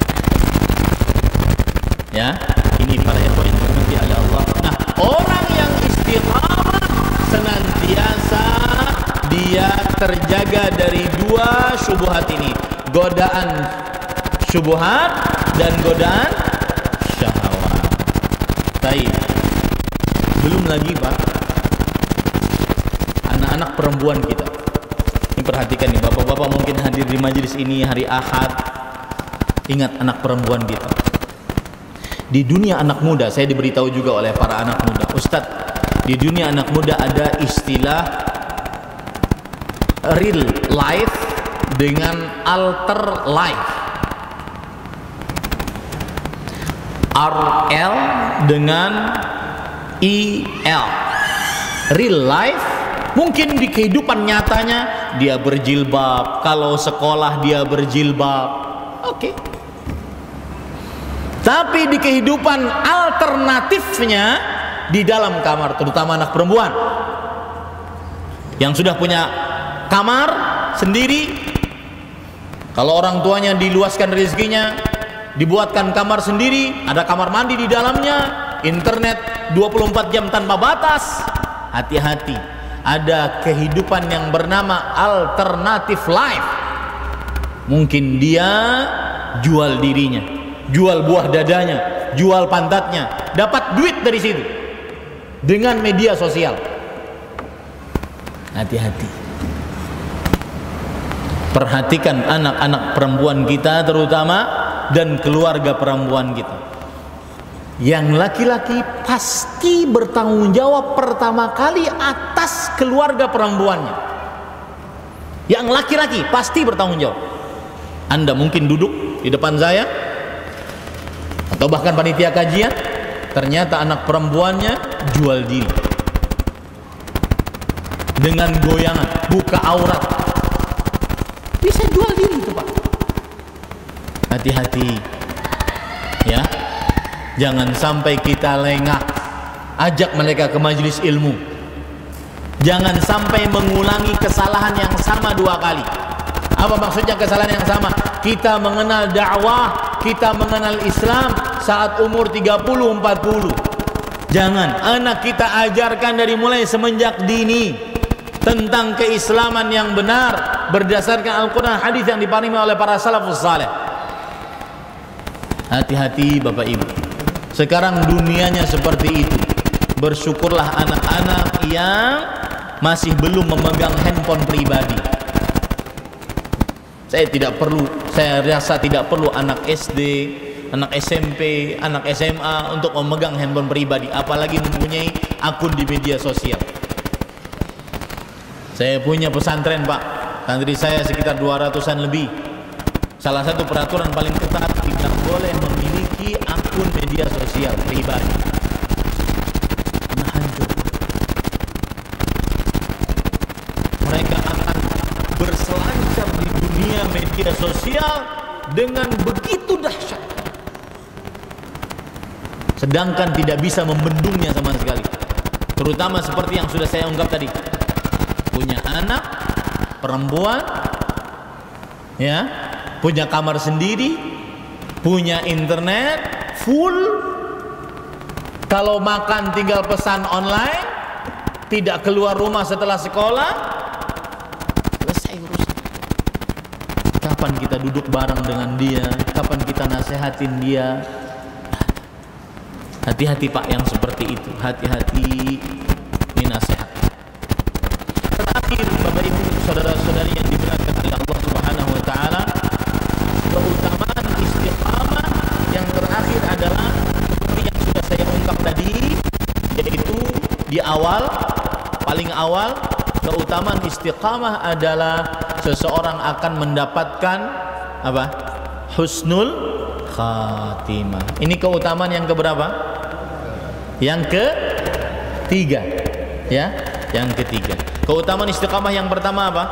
Ya, ini para ikhwan yang dirahmati oleh Allah. Nah, orang yang istiqamah senantiasa dia terjaga dari 2 syubhat ini, godaan syubhat dan godaan syahwat. Baik. Belum lagi Pak, anak-anak perempuan kita. Ini perhatikan nih, bapak-bapak mungkin hadir di majelis ini hari Ahad. Ingat anak perempuan kita. Di dunia anak muda, saya diberitahu juga oleh para anak muda, Ustadz, di dunia anak muda ada istilah real life dengan alter life. RL dengan IL. Real life mungkin di kehidupan nyatanya dia berjilbab, kalau sekolah dia berjilbab, oke. Tapi di kehidupan alternatifnya di dalam kamar, terutama anak perempuan yang sudah punya kamar sendiri, kalau orang tuanya diluaskan rezekinya, dibuatkan kamar sendiri, ada kamar mandi di dalamnya, internet 24 jam tanpa batas. Hati-hati, ada kehidupan yang bernama alternatif life. Mungkin dia jual dirinya, jual buah dadanya, jual pantatnya, dapat duit dari situ dengan media sosial. Hati-hati. Perhatikan anak-anak perempuan kita terutama dan keluarga perempuan kita. Yang laki-laki pasti bertanggung jawab pertama kali atas keluarga perempuannya. Yang laki-laki pasti bertanggung jawab. Anda mungkin duduk di depan saya atau bahkan panitia kajian, ternyata anak perempuannya jual diri dengan goyangan, buka aurat, bisa jual diri itu Pak. Hati-hati ya, jangan sampai kita lengah. Ajak mereka ke majelis ilmu, jangan sampai mengulangi kesalahan yang sama 2 kali. Apa maksudnya kesalahan yang sama? Kita mengenal dakwah, kita mengenal Islam saat umur 30-40. Jangan, anak kita ajarkan dari mulai semenjak dini tentang keislaman yang benar berdasarkan Al-Quran, hadis yang dipahami oleh para salafus saleh. Hati-hati Bapak Ibu, sekarang dunianya seperti itu. Bersyukurlah anak-anak yang masih belum memegang handphone pribadi. Saya rasa tidak perlu anak SD, anak SMP, anak SMA untuk memegang handphone pribadi, apalagi mempunyai akun di media sosial. Saya punya pesantren Pak, santri saya sekitar 200-an lebih. Salah satu peraturan paling ketat, tidak boleh memiliki akun media sosial pribadi. Nah, hancur. Mereka akan berselancar di dunia media sosial dengan begitu dahsyat, sedangkan tidak bisa membendungnya sama sekali. Terutama seperti yang sudah saya ungkap tadi, punya anak perempuan, ya, punya kamar sendiri, punya internet full, kalau makan tinggal pesan online, tidak keluar rumah setelah sekolah, selesai urusan. Kapan kita duduk bareng dengan dia? Kapan kita nasehatin dia? Hati-hati Pak yang seperti itu, hati-hati, ini nasihat. Terakhir Bapak Ibu saudara-saudari yang dimuliakan oleh Allah Subhanahu wa taala, keutamaan istiqamah yang terakhir adalah seperti yang sudah saya ungkap tadi, yaitu di awal, paling awal, keutamaan istiqamah adalah seseorang akan mendapatkan apa? Husnul khatimah. Ini keutamaan yang keberapa? Yang ketiga, ya, yang ketiga. Keutamaan istiqamah yang pertama apa?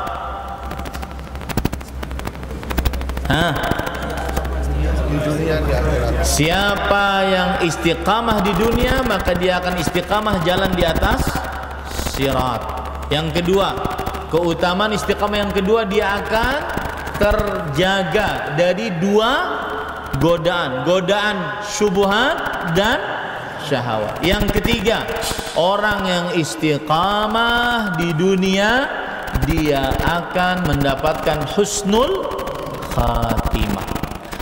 di dunia di akhirat. Siapa yang istiqamah di dunia, maka dia akan istiqamah jalan di atas sirat. Yang kedua, keutamaan istiqamah yang kedua, dia akan terjaga dari dua godaan syubhat dan syahwat. Yang ketiga, orang yang istiqamah di dunia, dia akan mendapatkan husnul khatimah.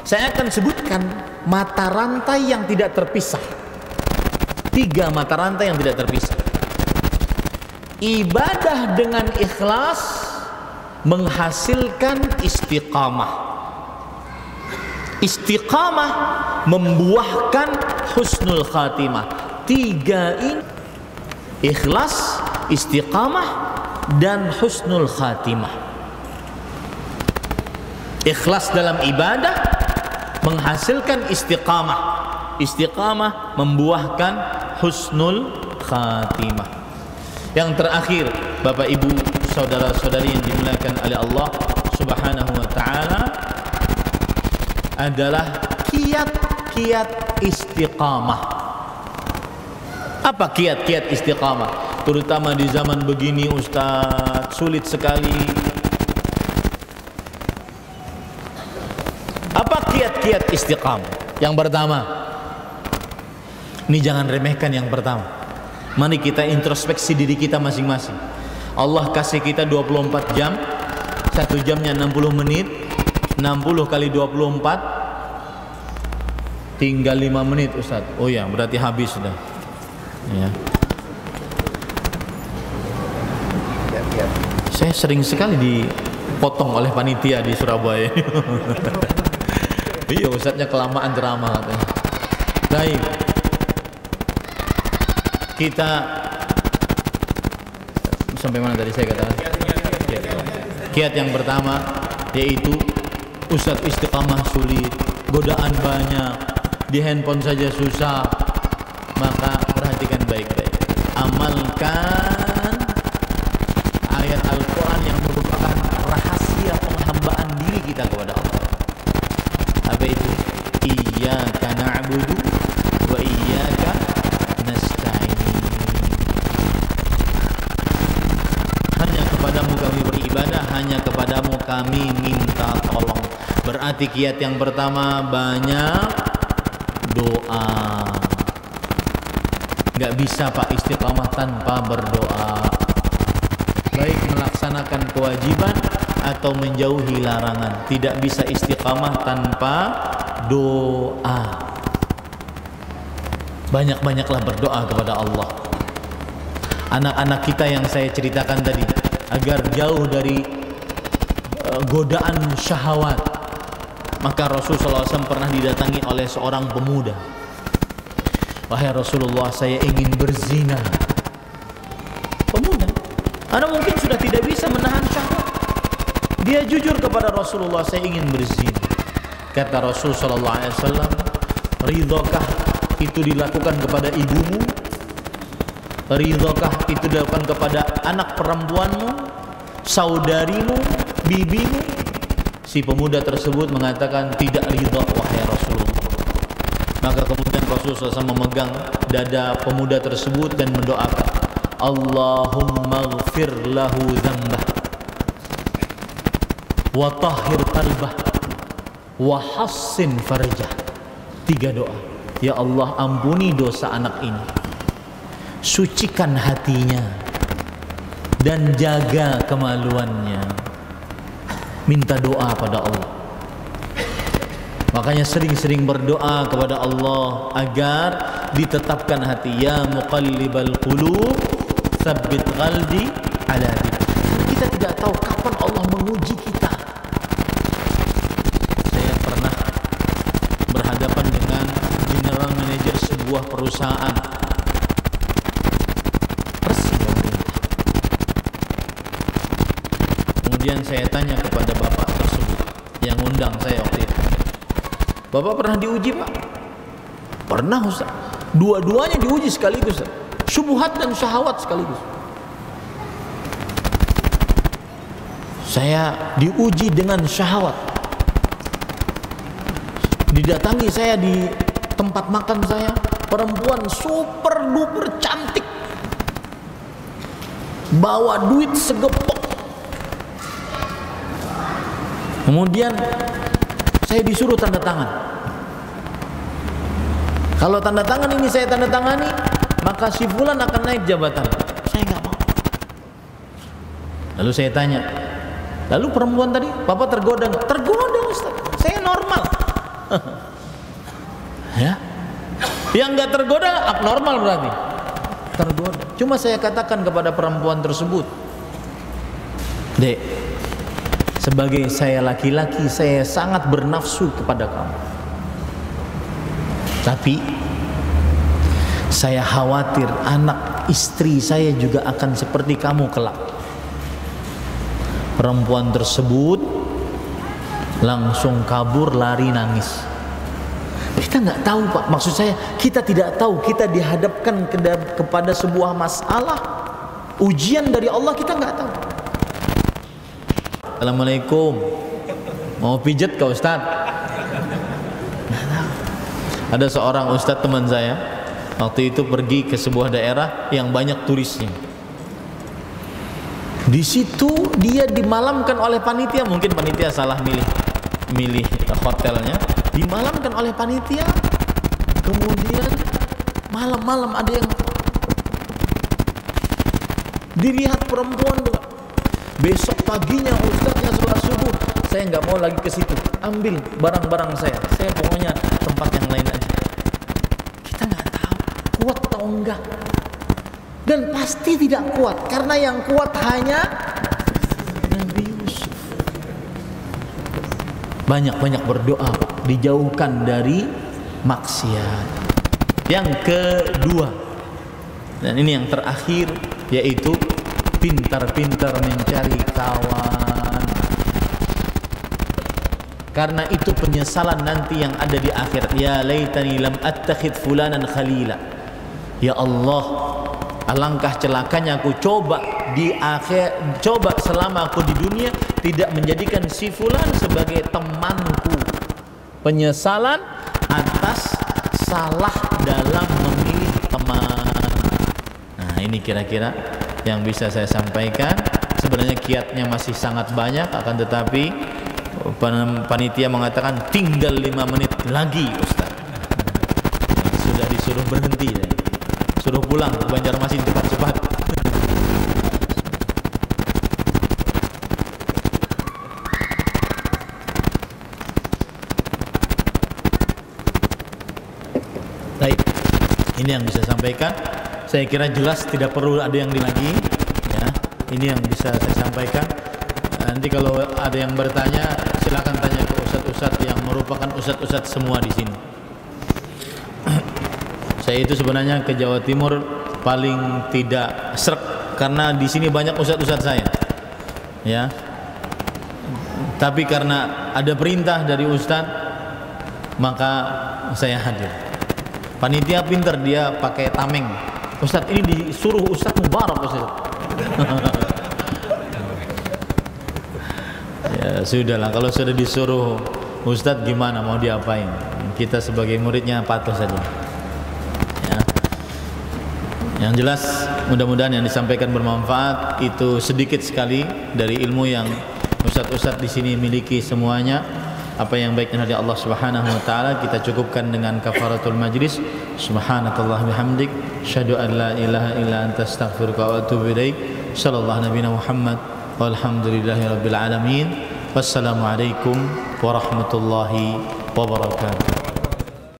Saya akan sebutkan mata rantai yang tidak terpisah. 3 mata rantai yang tidak terpisah. Ibadah dengan ikhlas menghasilkan istiqamah. Istiqamah membuahkan husnul khatimah. 3 ini, ikhlas, istiqamah, dan husnul khatimah. Ikhlas dalam ibadah menghasilkan istiqamah. Istiqamah membuahkan husnul khatimah. Yang terakhir, Bapak Ibu, saudara-saudari yang dimuliakan oleh Allah Subhanahu wa taala, adalah kiat-kiat istiqamah. Apa kiat-kiat istiqamah? Terutama di zaman begini Ustaz, sulit sekali. Apa kiat-kiat istiqamah? Yang pertama, ini jangan remehkan yang pertama. Mari kita introspeksi diri kita masing-masing. Allah kasih kita 24 jam, 1 jamnya 60 menit, 60 kali 24 tinggal 5 menit Ustaz. Oh ya, berarti habis sudah. Ya. Saya sering sekali dipotong oleh panitia di Surabaya. Iya, Ustaznya kelamaan ceramah katanya. Baik. Kita sampai mana tadi saya katakan? Kiat yang pertama yaitu Ustaz istiqamah sulit, godaan banyak, di handphone saja susah. Maka perhatikan baik-baik. Amalkan ayat Al-Quran yang merupakan rahasia penghambaan diri kita kepada Allah. Apa itu? Iyyaka na'budu wa iyyaka nasta'in. Hanya kepadamu kami beribadah, hanya kepadamu kami minta tolong. Berarti kiat yang pertama banyak doa. Gak bisa Pak istiqamah tanpa berdoa. Baik melaksanakan kewajiban atau menjauhi larangan. Tidak bisa istiqamah tanpa doa. Banyak-banyaklah berdoa kepada Allah. Anak-anak kita yang saya ceritakan tadi, agar jauh dari godaan syahwat, maka Rasulullah SAW pernah didatangi oleh seorang pemuda. Wahai Rasulullah, saya ingin berzina. Anda mungkin sudah tidak bisa menahan syahwat. Dia jujur kepada Rasulullah, saya ingin berzina. Kata Rasul sallallahu alaihi wasallam, ridhokah itu dilakukan kepada ibumu? Ridhokah itu dilakukan kepada anak perempuanmu, saudarimu, bibimu? Si pemuda tersebut mengatakan tidak ridha wahai Rasulullah. Maka kemudian Rasulullah SAW memegang dada pemuda tersebut dan mendoakan, Allahumma ghfir lahu dzambah wa tahhir qalbah wa hassin farjah. 3 doa. Ya Allah, ampuni dosa anak ini, sucikan hatinya, dan jaga kemaluannya. Minta doa pada Allah. Makanya sering-sering berdoa kepada Allah agar ditetapkan hati. Ya muqallibal qulub tsabbit qalbi ala dinik. Kita tidak tahu kapan Allah menguji kita. Saya pernah berhadapan dengan general manager sebuah perusahaan resmi pemerintah. Kemudian saya tanya kepada bapak tersebut yang undang saya waktu itu, Bapak pernah diuji, Pak? Pernah, Ustaz. Dua-duanya diuji sekaligus, Ustaz. Syubhat dan syahwat sekaligus. Saya diuji dengan syahwat. Didatangi saya di tempat makan saya, perempuan super duper cantik, bawa duit segepok. Kemudian saya disuruh tanda tangan. Kalau tanda tangan ini saya tanda tangani, maka si fulan akan naik jabatan. Saya nggak mau. Lalu saya tanya, lalu perempuan tadi, Bapak tergoda nggak? Tergoda, Ustaz. Saya normal. Ya, yang nggak tergoda abnormal berarti. Tergoda. Cuma saya katakan kepada perempuan tersebut, Dek, sebagai saya laki-laki, saya sangat bernafsu kepada kamu. Tapi saya khawatir anak istri saya juga akan seperti kamu kelak. Perempuan tersebut langsung kabur, lari, nangis. Kita nggak tahu, Pak. Maksud saya, kita tidak tahu. Kita dihadapkan kepada sebuah masalah, ujian dari Allah, kita nggak tahu. Assalamualaikum, mau pijet ke Ustaz? Ada seorang Ustaz teman saya, waktu itu pergi ke sebuah daerah yang banyak turisnya. Di situ dia dimalamkan oleh panitia, mungkin panitia salah milih hotelnya, dimalamkan oleh panitia. Kemudian malam-malam ada yang dilihat perempuan. Besok paginya Ustaznya sholat subuh, saya nggak mau lagi ke situ, ambil barang-barang saya pokoknya tempat yang lain aja. Kita nggak tahu kuat atau enggak, dan pasti tidak kuat, karena yang kuat hanya Nabi Yusuf. Banyak-banyak berdoa, Pak, dijauhkan dari maksiat. Yang kedua, dan ini yang terakhir, yaitu pintar-pintar mencari kawan. Karena itu penyesalan nanti yang ada di akhirat. Ya laitani lam attakhid fulanan khalila. Ya Allah, alangkah celakanya aku coba selama aku di dunia tidak menjadikan si fulan sebagai temanku. Penyesalan atas salah dalam memilih teman. Nah, ini kira-kira yang bisa saya sampaikan. Sebenarnya kiatnya masih sangat banyak, akan tetapi panitia mengatakan tinggal 5 menit lagi, Ustaz. Sudah disuruh berhenti, suruh pulang ke Banjarmasin cepat-cepat. Baik, ini yang bisa saya sampaikan. Saya kira jelas, tidak perlu ada yang lagi, ya. Ini yang bisa saya sampaikan. Nanti kalau ada yang bertanya, silakan tanya ke ustadz-ustadz yang merupakan ustadz-ustadz semua di sini. Saya itu sebenarnya ke Jawa Timur paling tidak srek karena di sini banyak ustadz-ustadz saya, ya. Tapi karena ada perintah dari ustadz, maka saya hadir. Panitia pinter, dia pakai tameng. Ustadz ini disuruh Ustadz Mubarak, Ustadz. Ya sudahlah, kalau sudah disuruh Ustadz gimana mau diapain? Kita sebagai muridnya patuh saja. Ya. Yang jelas mudah-mudahan yang disampaikan bermanfaat. Itu sedikit sekali dari ilmu yang ustadz-ustadz di sini miliki semuanya. Apa yang baiknya dari Allah Subhanahu wa taala kita cukupkan dengan kafaratul majlis. Subhanakallah bihamdik, asyhadu an la ilaha illa anta astaghfiruka wa atubu ilaik. Sallallahu nabiyana Muhammad walhamdulillahirabbil alamin. Wassalamualaikum warahmatullahi wabarakatuh.